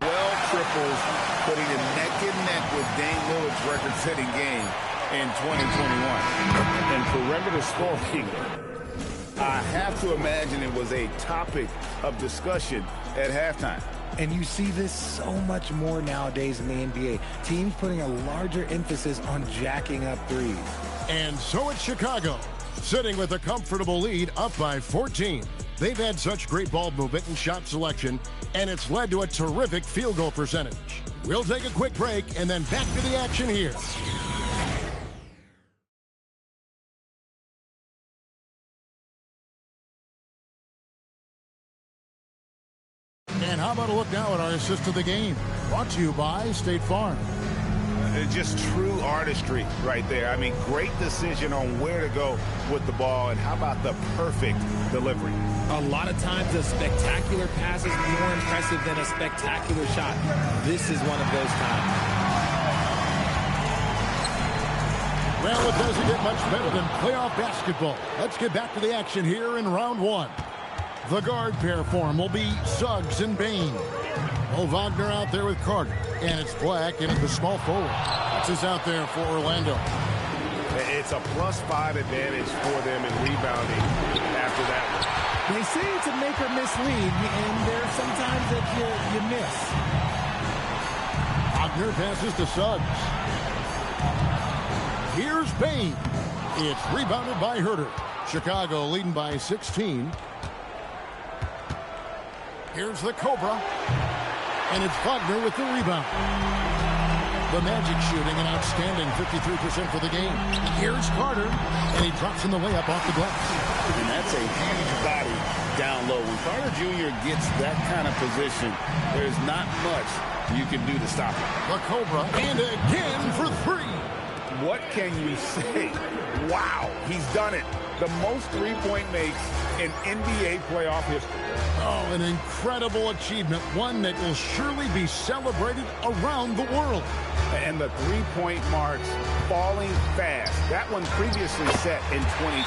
12 triples, putting it neck and neck with Dame Lillard's record-setting game in 2021. And perimeter scoring, I have to imagine it was a topic of discussion at halftime. And you see this so much more nowadays in the NBA. Teams putting a larger emphasis on jacking up threes. And so it's Chicago, sitting with a comfortable lead up by 14. They've had such great ball movement and shot selection, and it's led to a terrific field goal percentage. We'll take a quick break and then back to the action here. And how about a look now at our assist of the game? Brought to you by State Farm. Just true artistry right there. I mean, great decision on where to go with the ball, and how about the perfect delivery? A lot of times a spectacular pass is more impressive than a spectacular shot. This is one of those times. Well, it doesn't get much better than playoff basketball. Let's get back to the action here in round one. The guard pair form will be Suggs and Bain. Wagner out there with Carter. And it's Black in at the small forward. This is out there for Orlando. It's a +5 advantage for them in rebounding after that one. They say it's a make or miss lead, and there's sometimes that you miss. Wagner passes to Suggs. Here's Bain. It's rebounded by Herter. Chicago leading by 16. Here's the Cobra. And it's Wagner with the rebound. The Magic shooting an outstanding 53% for the game. Here's Carter. And he drops in the layup off the glass. And that's a huge body down low. When Carter Jr. gets that kind of position, there's not much you can do to stop him. The Cobra. And again for 3. What can you say? Wow, he's done it. The most three-point makes in NBA playoff history. Oh, an incredible achievement. One that will surely be celebrated around the world. And the three-point marks falling fast. That one previously set in 2021.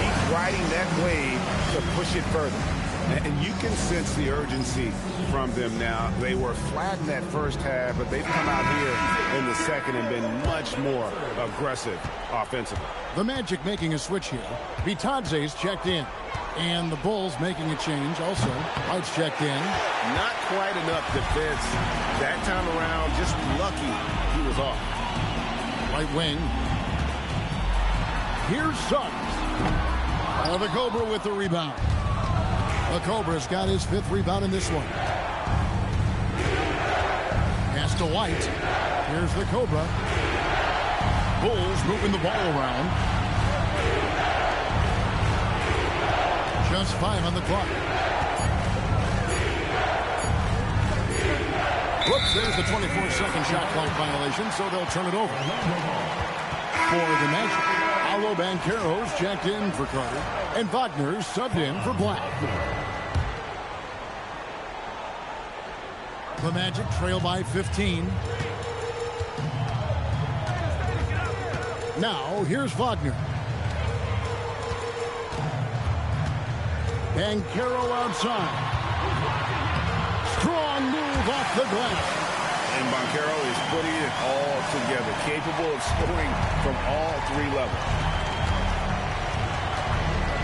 He's riding that wave to push it further. And you can sense the urgency from them now. They were flat in that first half, but they've come out here in the second and been much more aggressive offensively. The Magic making a switch here. Bitadze's checked in. And the Bulls making a change also. White's checked in. Not quite enough defense that time around. Just lucky he was off. Right wing. Here's Suggs. The Cobra with the rebound. The Cobra's got his 5th rebound in this one. Pass to White. Here's the Cobra. Bulls moving the ball around. Just 5 on the clock. Whoops, there's the 24-second shot clock violation, so they'll turn it over. For the Magic, Paolo Banchero's checked in for Carter, and Wagner's subbed in for Black. The Magic trail by 15. Now, here's Wagner. Banchero outside. Strong move off the glass. And Banchero is putting it all together, capable of scoring from all 3 levels.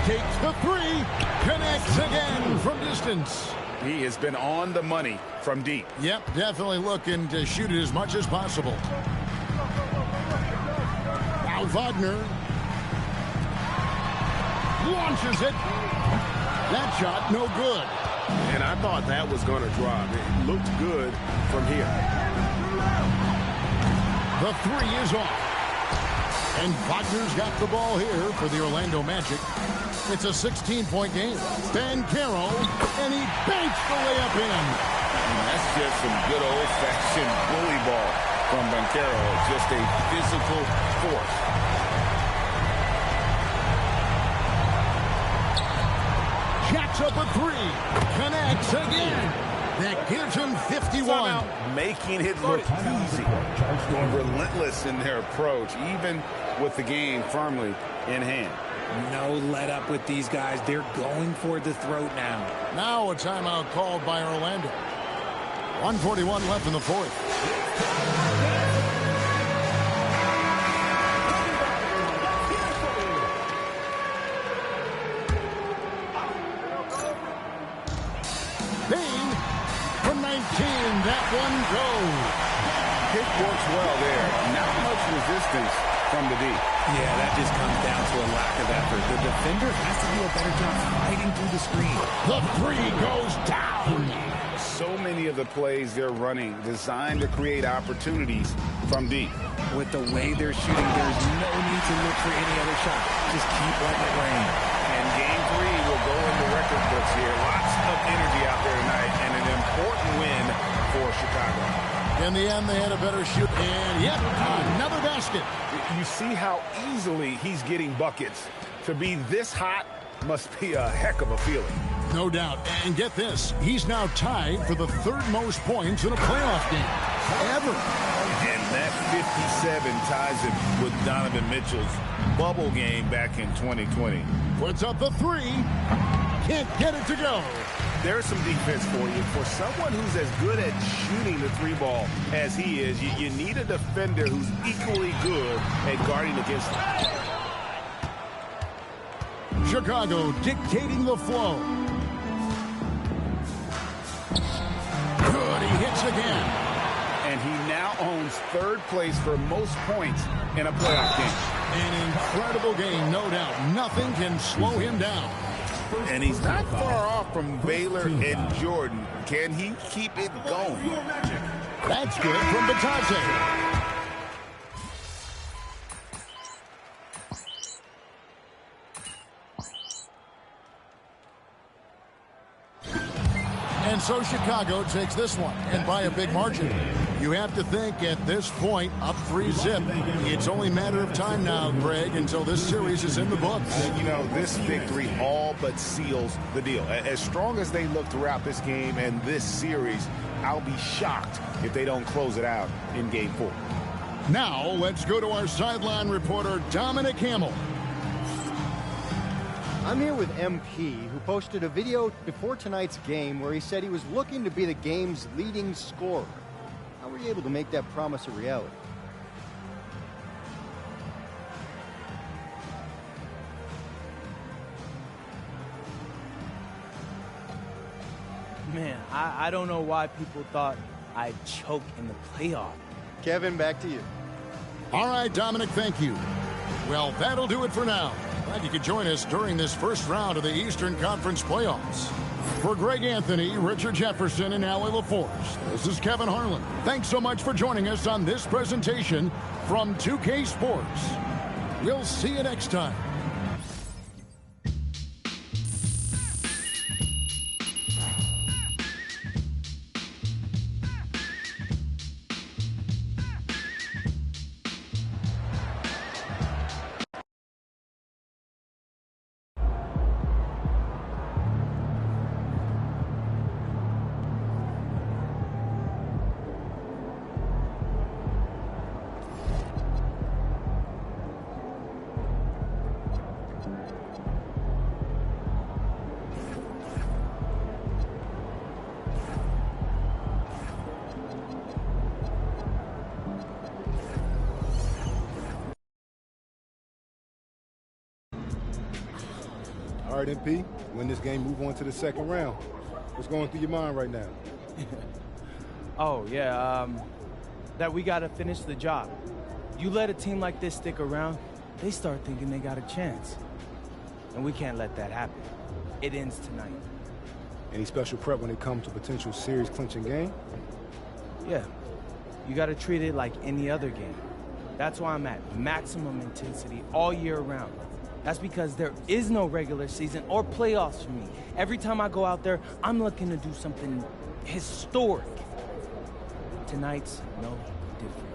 Takes the 3, connects again from distance. He has been on the money from deep. Yep, definitely looking to shoot it as much as possible. Now Wagner launches it. That shot, no good. And I thought that was going to drop. It looked good from here. The 3 is off. And Wagner's got the ball here for the Orlando Magic. It's a 16-point game. Banchero, and he banks the layup in. And that's just some good old-fashioned bully ball from Banchero. Just a physical force. Jacks up a 3. Connects again. That gives him 51. Making it look easy. Going relentless in their approach, even with the game firmly in hand. No let up with these guys. They're going for the throat now. Now a timeout called by Orlando. 1:41 left in the 4th. Bain from 19. That one goes. Pick works well there. Not much resistance from the D. Yeah, that just comes down to a lack of effort. The defender has to do a better job fighting through the screen. The 3 goes down. So many of the plays they're running designed to create opportunities from deep. With the way they're shooting, there's no need to look for any other shot. Just keep letting it rain. And game 3 will go in the record books here. Lots of energy out there tonight and an important win for Chicago. In the end, they had a better shoot. And, yep, another basket. You see how easily he's getting buckets. To be this hot must be a heck of a feeling. No doubt. And get this, he's now tied for the 3rd most points in a playoff game ever. And that 57 ties him with Donovan Mitchell's bubble game back in 2020. Puts up the 3. Can't get it to go. There's some defense for you. For someone who's as good at shooting the 3 ball as he is, you need a defender who's equally good at guarding against him. Chicago dictating the flow. Good, he hits again. And he now owns 3rd place for most points in a playoff game. An incredible game, no doubt. Nothing can slow him down. And he's not far off from Baylor and Jordan. Can he keep it going? That's good from Batase. And so Chicago takes this one, and by a big margin. You have to think at this point, up 3-zip. It's only a matter of time now, Greg, until this series is in the books. You know, this victory all but seals the deal. As strong as they look throughout this game and this series, I'll be shocked if they don't close it out in Game 4. Now, let's go to our sideline reporter, Dominic Hamill. I'm here with MP, who posted a video before tonight's game where he said he was looking to be the game's leading scorer. How were you able to make that promise a reality? Man, I don't know why people thought I'd choke in the playoff. Kevin, back to you. All right, Dominic, thank you. Well, that'll do it for now. Glad you could join us during this first round of the Eastern Conference playoffs. For Greg Anthony, Richard Jefferson, and Allie LaForce, this is Kevin Harlan. Thanks so much for joining us on this presentation from 2K Sports. We'll see you next time. All right, MP, win this game, move on to the second round. What's going through your mind right now? Oh, yeah, that we got to finish the job. You let a team like this stick around, they start thinking they got a chance. And we can't let that happen. It ends tonight. Any special prep when it comes to potential series-clinching game? Yeah, you got to treat it like any other game. That's why I'm at maximum intensity all year round. That's because there is no regular season or playoffs for me. Every time I go out there, I'm looking to do something historic. Tonight's no different.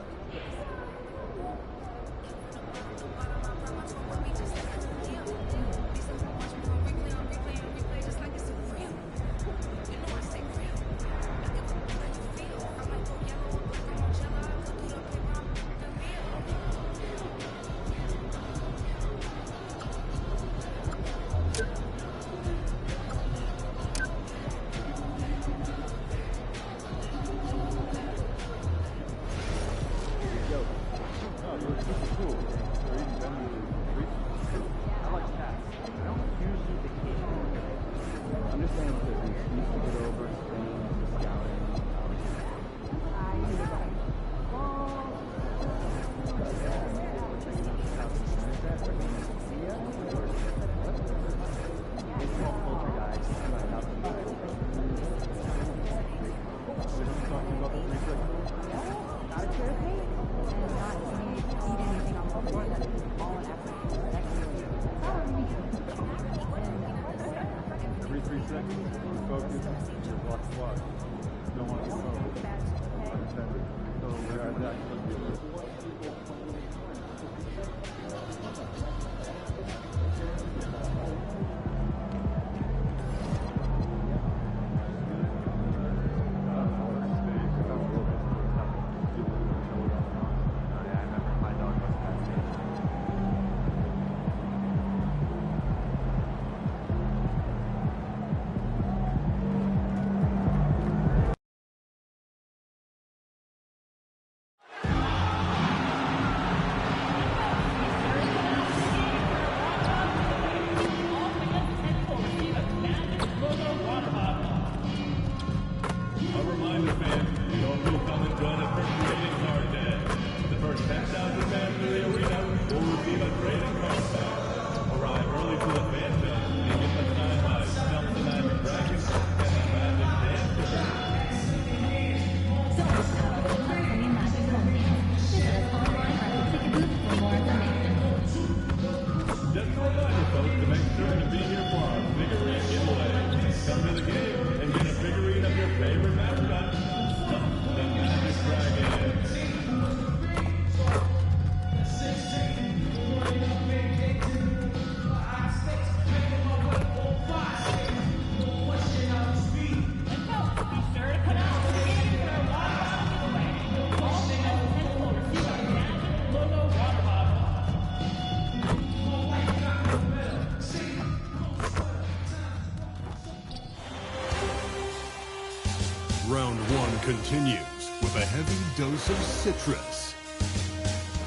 Round one continues with a heavy dose of citrus.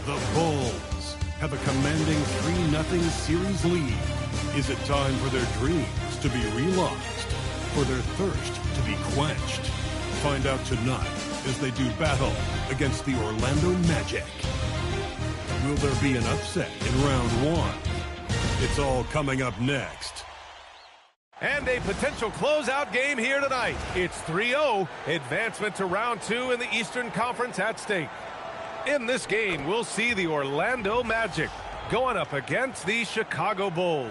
The Bulls have a commanding 3-0 series lead. Is it time for their dreams to be realized? For their thirst to be quenched? Find out tonight as they do battle against the Orlando Magic. Will there be an upset in round one? It's all coming up next. And a potential closeout game here tonight. It's 3-0, advancement to round two in the Eastern Conference at stake. In this game, we'll see the Orlando Magic going up against the Chicago Bulls.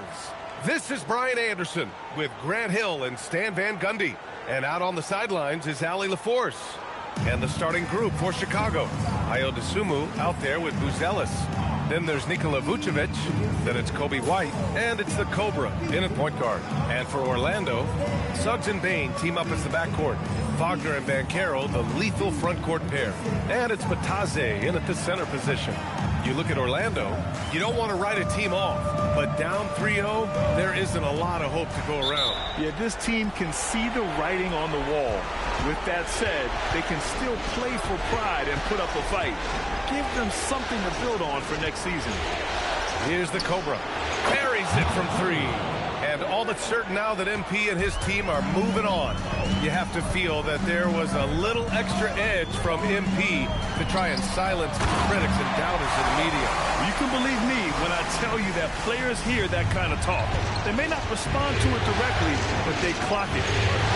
This is Brian Anderson with Grant Hill and Stan Van Gundy. And out on the sidelines is Allie LaForce. And the starting group for Chicago. Ayo Dosunmu out there with Buzelis. Then there's Nikola Vucevic. Then it's Kobe White. And it's the Cobra in at point guard. And for Orlando, Suggs and Bane team up as the backcourt. Wagner and Banchero, the lethal front court pair. And it's Bataze in at the center position. You look at Orlando, you don't want to write a team off. But down 3-0, there isn't a lot of hope to go around. Yeah, this team can see the writing on the wall. With that said, they can still play for pride and put up a fight. Give them something to build on for next season. Here's the Cobra. Carries it from three. And all but certain now that MP and his team are moving on. You have to feel that there was a little extra edge from MP to try and silence critics and doubters in the media. You can believe me when I tell you that players hear that kind of talk. They may not respond to it directly, but they clock it.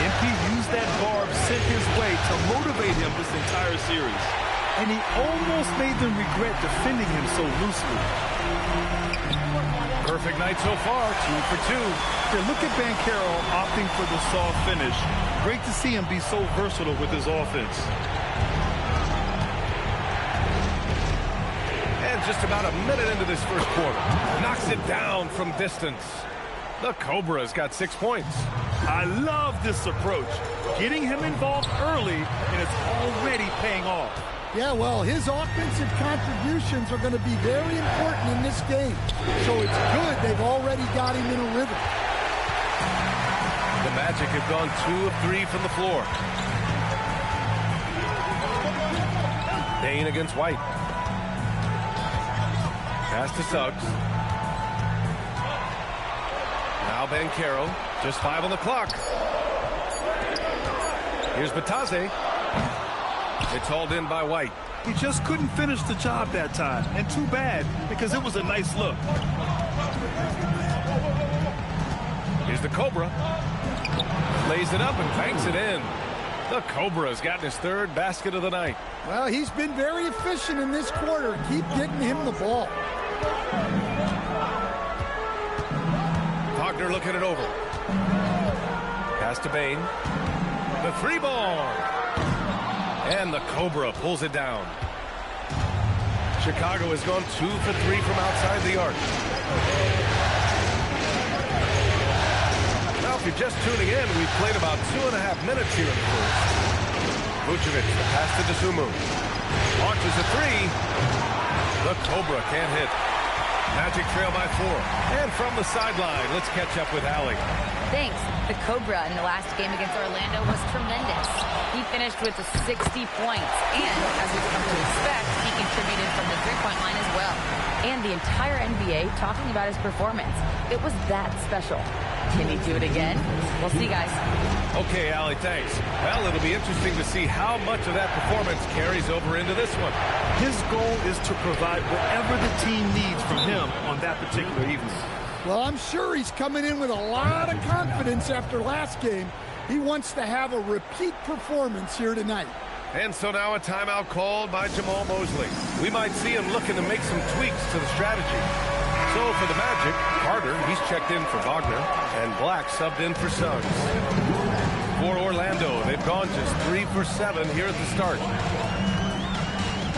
MP used that barb sent his way to motivate him this entire series. And he almost made them regret defending him so loosely. Perfect night so far, 2 for 2. Yeah, look at Banchero opting for the soft finish. Great to see him be so versatile with his offense. And just about a minute into this first quarter, knocks it down from distance. The Cobra's got 6 points. I love this approach. Getting him involved early, and it's already paying off. Yeah, well, his offensive contributions are going to be very important in this game. So it's good they've already got him in a rhythm. The Magic have gone 2 of 3 from the floor. Bane against White. Pass to Suggs. Now Banchero, just 5 on the clock. Here's Bataze. It's hauled in by White. He just couldn't finish the job that time. And too bad, because it was a nice look. Here's the Cobra. Lays it up and banks it in. The Cobra's gotten his 3rd basket of the night. Well, he's been very efficient in this quarter. Keep getting him the ball. Wagner looking it over. Pass to Bane. The 3-ball. And the Cobra pulls it down. Chicago has gone 2 for 3 from outside the arc. Now, if you're just tuning in, we've played about 2.5 minutes here in the first. Vucevic, the pass to Dosunmu. Launches a 3. The Cobra can't hit. Magic trail by 4. And from the sideline, let's catch up with Allie. Thanks. The Cobra in the last game against Orlando was tremendous. He finished with 60 points, and as we've come to expect, he contributed from the three-point line as well. And the entire NBA talking about his performance. It was that special. Can he do it again? We'll see, guys. Okay, Allie, thanks. Well, it'll be interesting to see how much of that performance carries over into this one. His goal is to provide whatever the team needs from him on that particular evening. Well, I'm sure he's coming in with a lot of confidence after last game. He wants to have a repeat performance here tonight. And so now a timeout called by Jamal Mosley. We might see him looking to make some tweaks to the strategy. So for the Magic, Carter, he's checked in for Wagner, and Black subbed in for Suggs. For Orlando, they've gone just 3 for 7 here at the start.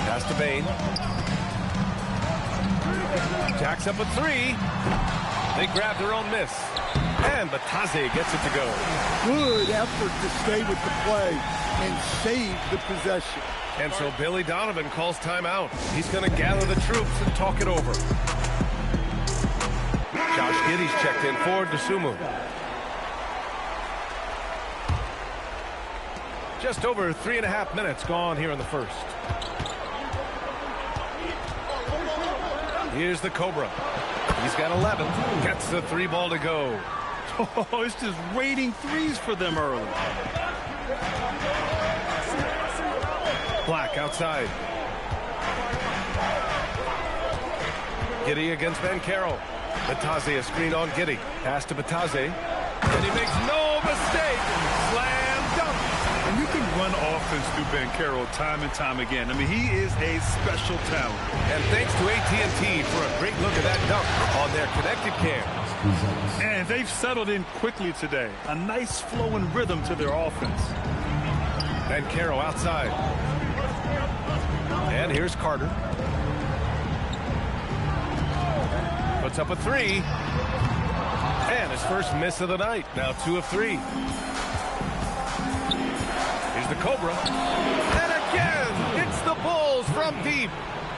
Pass to Bane. Jacks up a 3. They grab their own miss. And Bataze gets it to go. Good effort to stay with the play and save the possession. And so Billy Donovan calls timeout. He's going to gather the troops and talk it over. Josh Giddey's checked in for Dosunmu. Just over 3.5 minutes gone here in the first. Here's the Cobra. He's got 11. Gets the 3-ball to go. Oh, it's just raining threes for them early. Black outside. Giddey against Banchero. Batase, a screen on Giddey. Pass to Batase. And he makes no mistake. Slam dunk. And you can run offense through Banchero time and time again. I mean, he is a special talent. And thanks to AT&T for a great look at that dunk on their connected cams. And they've settled in quickly today. A nice flow and rhythm to their offense. Banchero outside. And here's Carter. Puts up a three. And his first miss of the night. Now 2 of 3. Here's the Cobra. And again, it's the Bulls from deep.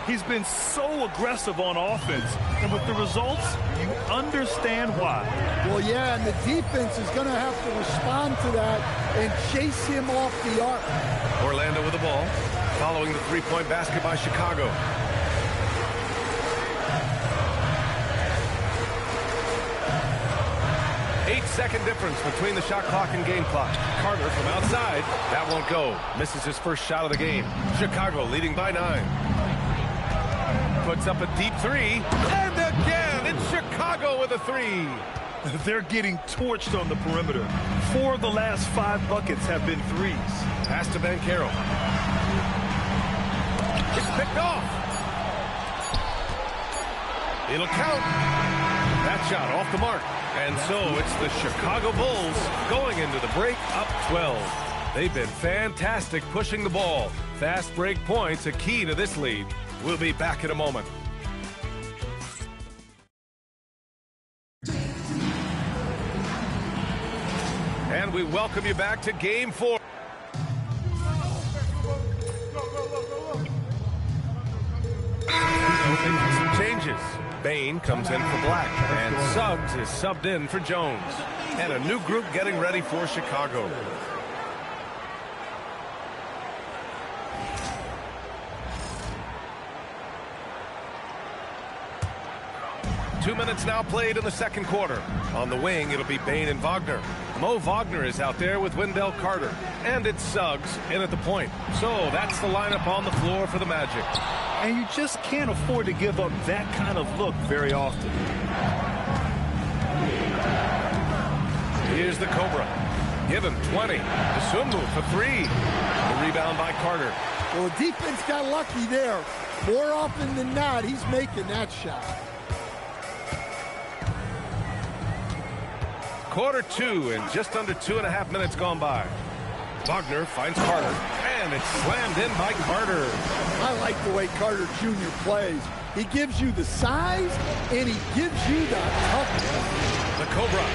He's been so aggressive on offense. And with the results, you understand why. Well, yeah, and the defense is going to have to respond to that and chase him off the arc. Orlando with the ball, following the three-point basket by Chicago. Eight-second difference between the shot clock and game clock. Carter from outside. That won't go. Misses his first shot of the game. Chicago leading by 9. Puts up a deep three. And again, it's Chicago with a 3. They're getting torched on the perimeter. 4 of the last 5 buckets have been threes. Pass to Banchero. It's picked off. It'll count. That shot off the mark. And so it's the Chicago Bulls going into the break up 12. They've been fantastic pushing the ball. Fast break points a key to this lead. We'll be back in a moment. And we welcome you back to Game 4. Some changes. Bain comes in for Black, and Suggs is subbed in for Jones. And a new group getting ready for Chicago. Two minutes now played in the second quarter. On the wing, it'll be Bain and Wagner. Mo Wagner is out there with Wendell Carter. And it's Suggs in at the point. So that's the lineup on the floor for the Magic. And you just can't afford to give up that kind of look very often. Here's the Cobra. Give him 20. Dosunmu for 3. The rebound by Carter. Well, the defense got lucky there. More often than not, he's making that shot. Quarter 2 and just under 2.5 minutes gone by. Wagner finds Carter, and it's slammed in by Carter. I like the way Carter Jr. plays. He gives you the size, and he gives you the toughness. The Cobra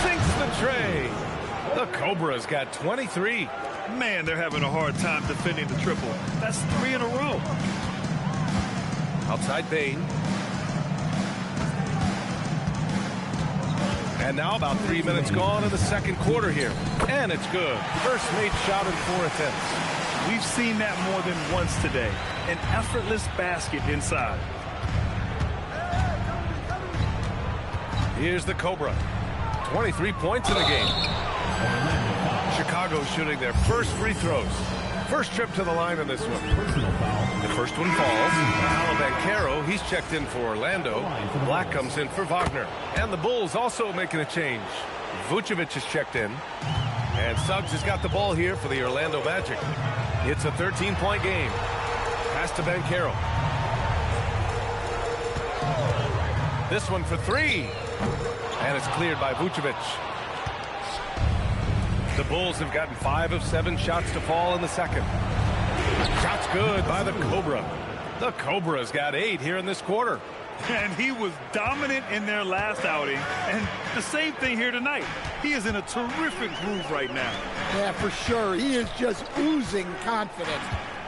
sinks the tray. The Cobra's got 23. Man, they're having a hard time defending the triple. That's 3 in a row. Outside Bain. And now about 3 minutes gone in the second quarter here. And it's good. First made shot in 4 attempts. We've seen that more than once today. An effortless basket inside. Here's the Cobra. 23 points in the game. Chicago shooting their first free throws. First trip to the line in this one. The first one falls. Now Banchero, he's checked in for Orlando. Black comes in for Wagner. And the Bulls also making a change. Vucevic is checked in. And Suggs has got the ball here for the Orlando Magic. It's a 13-point game. Pass to Banchero. This one for 3. And it's cleared by Vucevic. The Bulls have gotten 5 of 7 shots to fall in the second. Shot's good by the Cobra. The Cobra's got 8 here in this quarter. And he was dominant in their last outing. And the same thing here tonight. He is in a terrific groove right now. Yeah, for sure. He is just oozing confidence.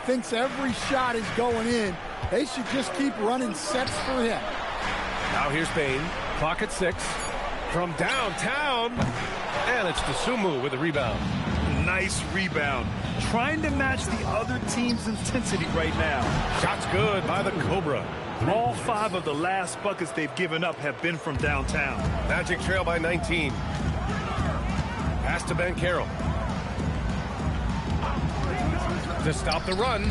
Thinks every shot is going in. They should just keep running sets for him. Now here's Bain. Clock at 6. From downtown. And it's Dosunmu with the rebound. Nice rebound. Trying to match the other team's intensity right now. Shot's good by the Cobra. All 5 of the last buckets they've given up have been from downtown. Magic trail by 19. Pass to Banchero. To stop the run.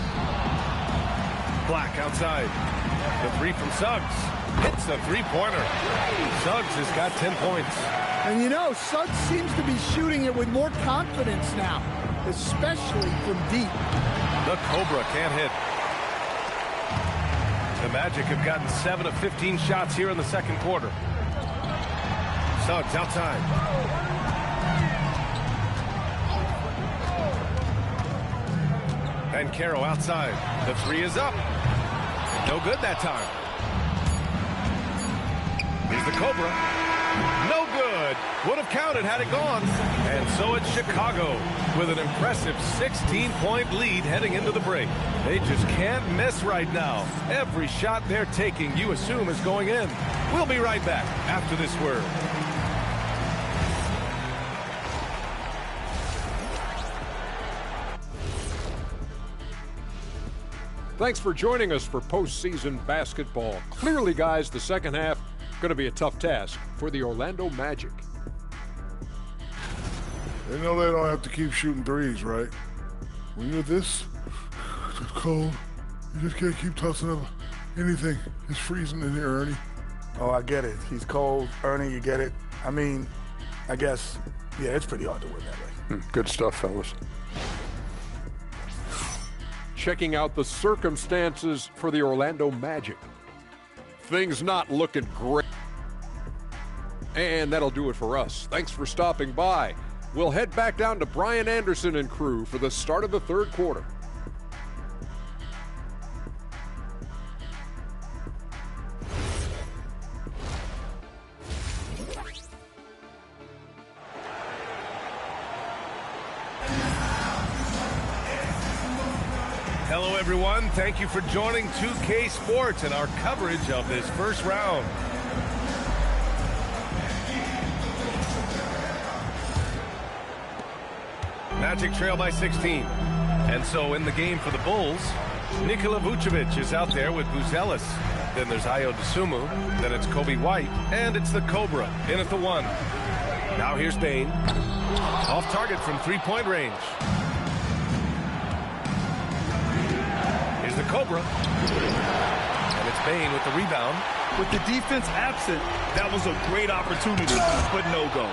Black outside. The three from Suggs. Hits the three-pointer. Suggs has got 10 points. And you know, Suggs seems to be shooting it with more confidence now, especially from deep. The Cobra can't hit. The Magic have gotten 7 of 15 shots here in the second quarter. Suggs outside. And Caro outside. The three is up. No good that time. Here's the Cobra. No good. Would have counted had it gone. And so it's Chicago with an impressive 16-point lead heading into the break. They just can't miss right now. Every shot they're taking, you assume, is going in. We'll be right back after this word. Thanks for joining us for postseason basketball. Clearly, guys, the second half going to be a tough task for the Orlando Magic. They know they don't have to keep shooting threes, right? When you're this cold, you just can't keep tossing up anything. It's freezing in here, Ernie. Oh, I get it. He's cold. Ernie, you get it. I mean, I guess, yeah, it's pretty hard to win that way. Good stuff, fellas. Checking out the circumstances for the Orlando Magic. Things not looking great. And that'll do it for us. Thanks for stopping by. We'll head back down to Brian Anderson and crew for the start of the third quarter. Hello, everyone. Thank you for joining 2K Sports and our coverage of this first round. Magic trail by 16. And so in the game for the Bulls, Nikola Vucevic is out there with Buzelis. Then there's Ayo Dosunmu. Then it's Kobe White. And it's the Cobra in at the 1. Now here's Bane. Off target from three-point range. Here's the Cobra. And it's Bane with the rebound. With the defense absent, that was a great opportunity, but no go.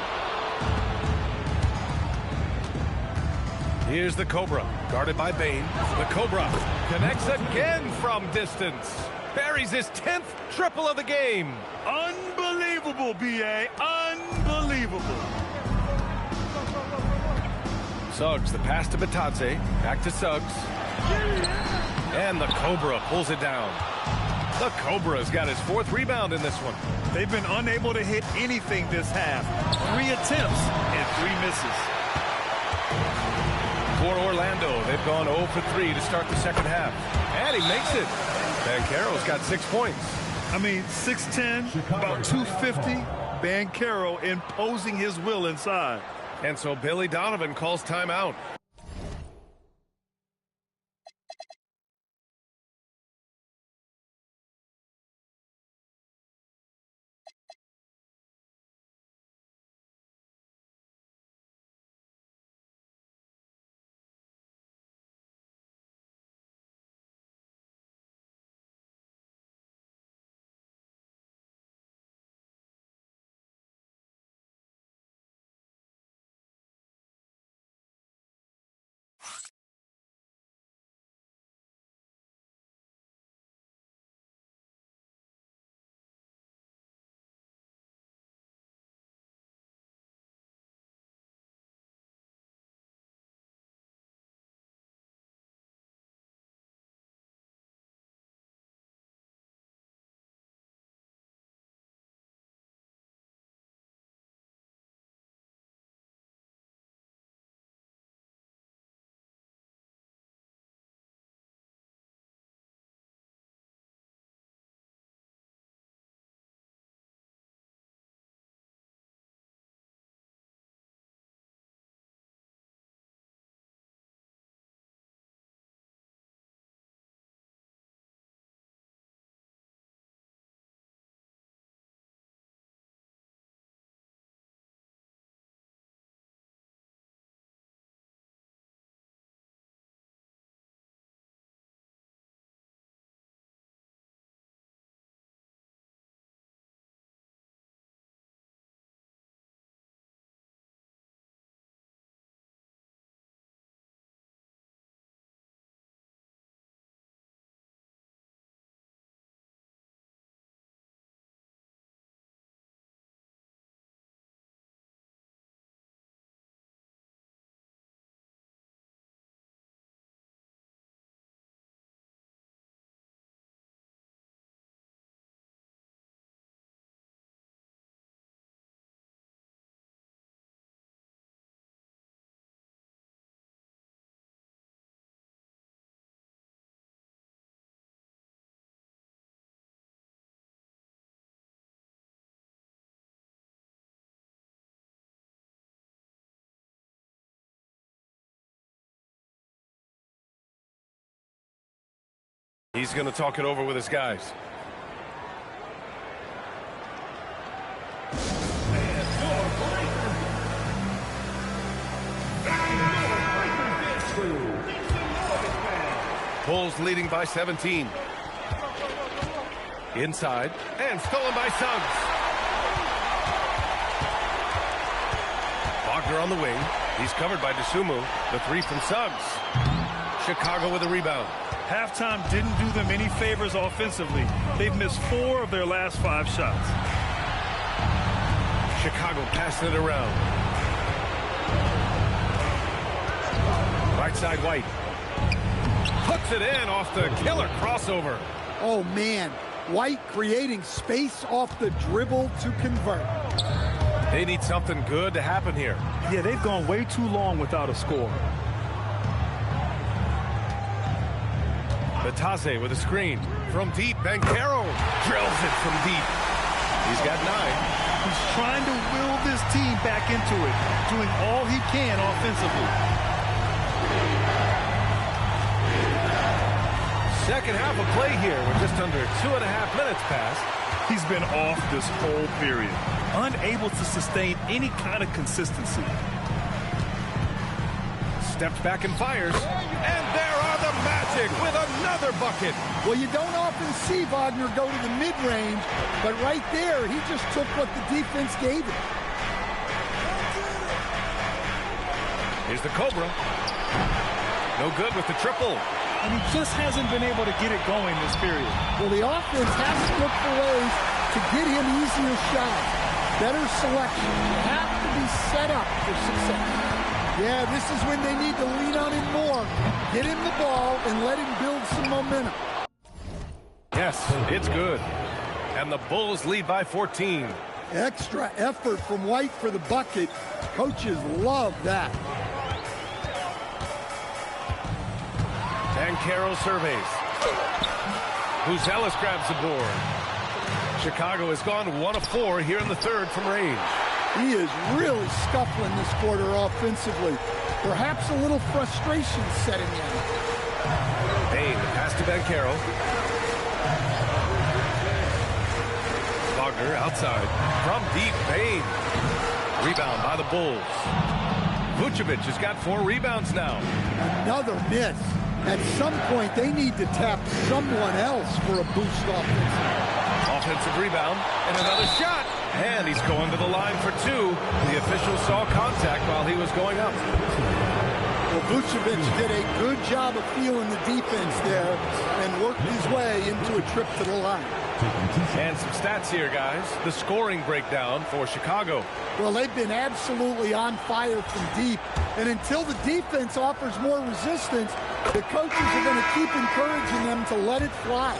Here's the Cobra, guarded by Bane. The Cobra connects again from distance. Buries his 10th triple of the game. Unbelievable, B.A. Unbelievable. Suggs, the pass to Batadze. Back to Suggs. And the Cobra pulls it down. The Cobra's got his 4th rebound in this one. They've been unable to hit anything this half. 3 attempts and 3 misses. For Orlando, they've gone 0 for 3 to start the second half. And he makes it. Banchero's got 6 points. I mean, 6'10", about 250. Banchero imposing his will inside. And so Billy Donovan calls timeout. He's going to talk it over with his guys. Bulls leading by 17. Inside, and stolen by Suggs. Wagner on the wing. He's covered by DeSumo. The three from Suggs. Chicago with a rebound. Halftime didn't do them any favors offensively. They've missed 4 of their last 5 shots. Chicago passing it around. Right side, White. Puts it in off the killer crossover. Oh, man. White creating space off the dribble to convert. They need something good to happen here. Yeah, they've gone way too long without a score. Batase with a screen. From deep, Banchero drills it from deep. He's got 9. He's trying to will this team back into it, doing all he can offensively. Second half of play here with just under 2.5 minutes passed. He's been off this whole period, unable to sustain any kind of consistency. Steps back and fires, and there are the Magic with another bucket. Well, you don't often see Wagner go to the mid-range, but right there, he just took what the defense gave him. Here's the Cobra. No good with the triple. And he just hasn't been able to get it going this period. Well, the offense has to look for ways to get him easier shots. Better selection. Have to be set up for success. Yeah, this is when they need to lean on him more. Get him the ball and let him build some momentum. Yes, it's good. And the Bulls lead by 14. Extra effort from White for the bucket. Coaches love that. Banchero surveys. Buzelis grabs the board. Chicago has gone 1 of 4 here in the third from range. He is really scuffling this quarter offensively. Perhaps a little frustration setting in. Payne, pass to Banchero. Wagner outside. From deep, Payne. Rebound by the Bulls. Vucevic has got 4 rebounds now. Another miss. At some point, they need to tap someone else for a boost offensively. Offensive rebound, and another shot. And he's going to the line for 2. The official saw contact while he was going up. Well, Vucevic did a good job of feeling the defense there and worked his way into a trip to the line. And some stats here, guys. The scoring breakdown for Chicago. Well, they've been absolutely on fire from deep. And until the defense offers more resistance, the coaches are going to keep encouraging them to let it fly.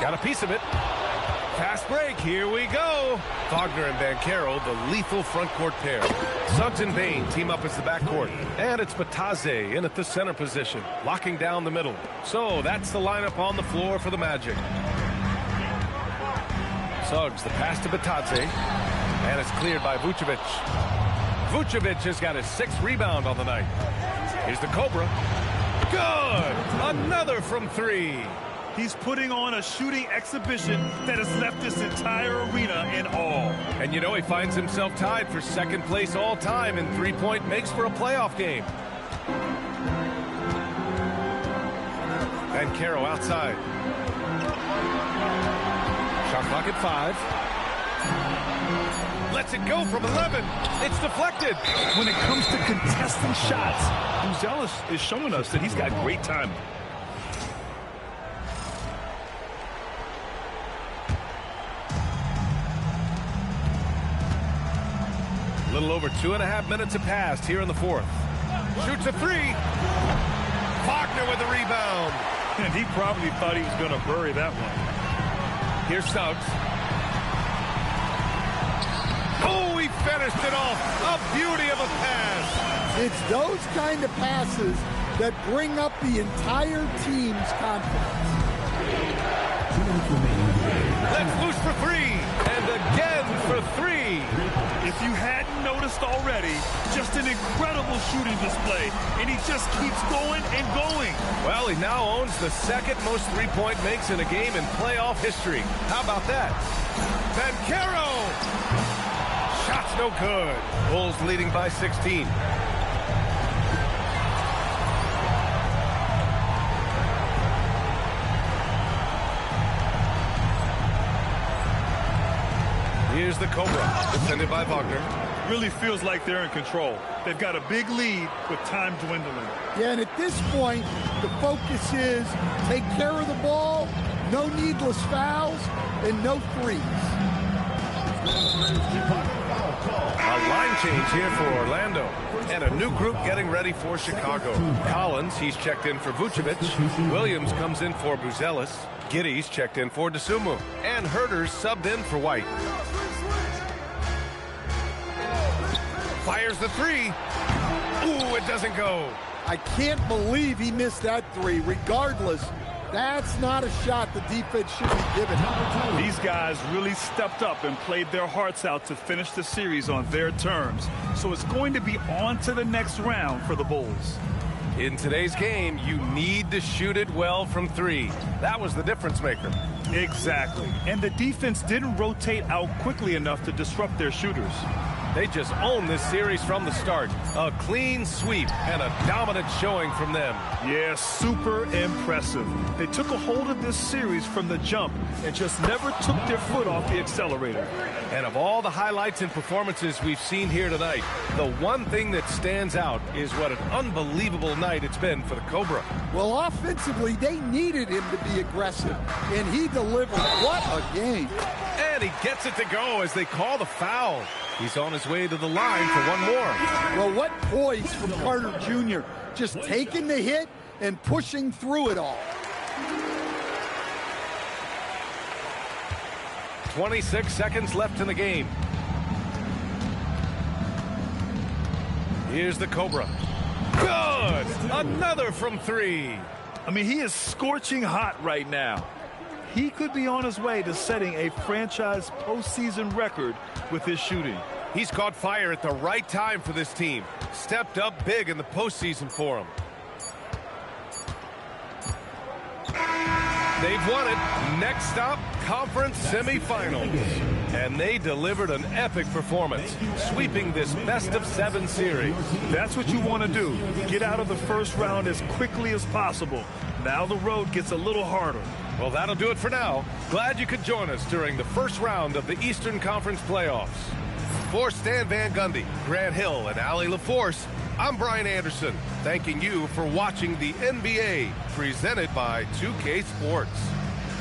Got a piece of it. Fast break. Here we go. Wagner and Banchero, the lethal front court pair. Suggs and Payne team up as the backcourt. And it's Batase in at the center position, locking down the middle. So that's the lineup on the floor for the Magic. Suggs, the pass to Batase. And it's cleared by Vucevic. Vucevic has got his 6th rebound on the night. Here's the Cobra. Good! Another from 3. He's putting on a shooting exhibition that has left this entire arena in awe. And you know, he finds himself tied for 2nd place all time in 3-point makes for a playoff game. Banchero outside. Shot clock at 5. Lets it go from 11. It's deflected. When it comes to contesting shots, Buzelis is showing us that he's got great timing. A little over 2.5 minutes have passed here in the 4th. Shoots a 3. Wagner with the rebound. And he probably thought he was going to bury that one. Here's Suggs. Oh, he finished it off. A beauty of a pass. It's those kind of passes that bring up the entire team's confidence. Left loose for three, and again for three. If you hadn't noticed already, just an incredible shooting display, and he just keeps going and going. Well, he now owns the second most three-point makes in a game in playoff history. How about that? Banchero! Shot's no good. Bulls leading by 16. Here's the Cobra, defended by Wagner. Really feels like they're in control. They've got a big lead with time dwindling. Yeah, and at this point, the focus is take care of the ball, no needless fouls, and no threes. A line change here for Orlando. And a new group getting ready for Chicago. Collins, he's checked in for Vucevic. Williams comes in for Buzelis. Giddey's checked in for DeSumo. And Herter's subbed in for White. Fires the three. Ooh, it doesn't go. I can't believe he missed that three. Regardless, that's not a shot the defense should be giving. These guys really stepped up and played their hearts out to finish the series on their terms. So it's going to be on to the next round for the Bulls. In today's game, you need to shoot it well from three. That was the difference maker. Exactly. And the defense didn't rotate out quickly enough to disrupt their shooters. They just own this series from the start. A clean sweep and a dominant showing from them. Yeah, super impressive. They took a hold of this series from the jump and just never took their foot off the accelerator. And of all the highlights and performances we've seen here tonight, the one thing that stands out is what an unbelievable night it's been for the Cobra. Well, offensively, they needed him to be aggressive, and he delivered. What a game. And he gets it to go as they call the foul. He's on his way to the line for one more. Well, what poise from Carter Jr. Just taking the hit and pushing through it all. 26 seconds left in the game. Here's the Cobra. Good! Another from three. I mean, he is scorching hot right now. He could be on his way to setting a franchise postseason record with his shooting. He's caught fire at the right time for this team. Stepped up big in the postseason for him. They've won it. Next stop, conference semifinals. And they delivered an epic performance, sweeping this best-of-7 series. That's what you want to do. Get out of the first round as quickly as possible. Now the road gets a little harder. Well, that'll do it for now. Glad you could join us during the first round of the Eastern Conference playoffs. For Stan Van Gundy, Grant Hill, and Allie LaForce, I'm Brian Anderson, thanking you for watching the NBA, presented by 2K Sports.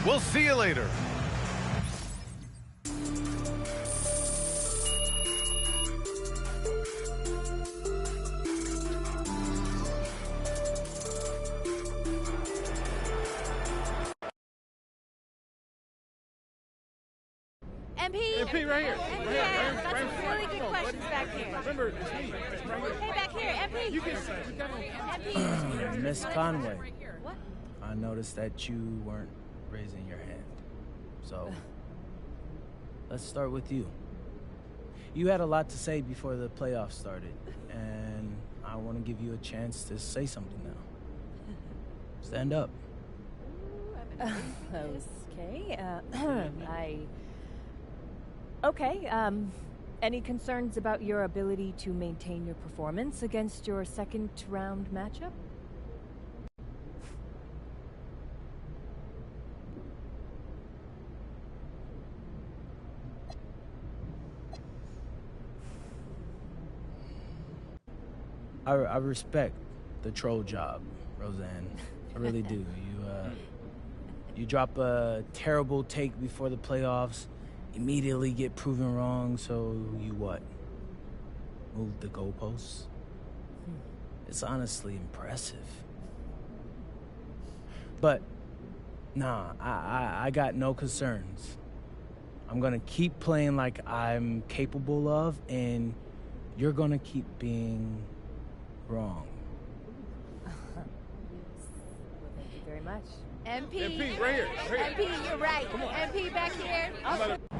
We'll see you later. MP right here. Got some really good questions back here. Remember, it's me. Hey, back here, MP. You can say. MP. Miss Conway. What? I noticed that you weren't raising your hand. So, let's start with you. You had a lot to say before the playoffs started, and I want to give you a chance to say something now. Stand up. Okay. Okay, any concerns about your ability to maintain your performance against your second round matchup? I respect the troll job, Roseanne. I really do. You drop a terrible take before the playoffs, immediately get proven wrong, so you what? Move the goalposts? It's honestly impressive. But, nah, I got no concerns. I'm gonna keep playing like I'm capable of, and you're gonna keep being wrong. much. MP. MP, right here. MP, you're right. MP back here.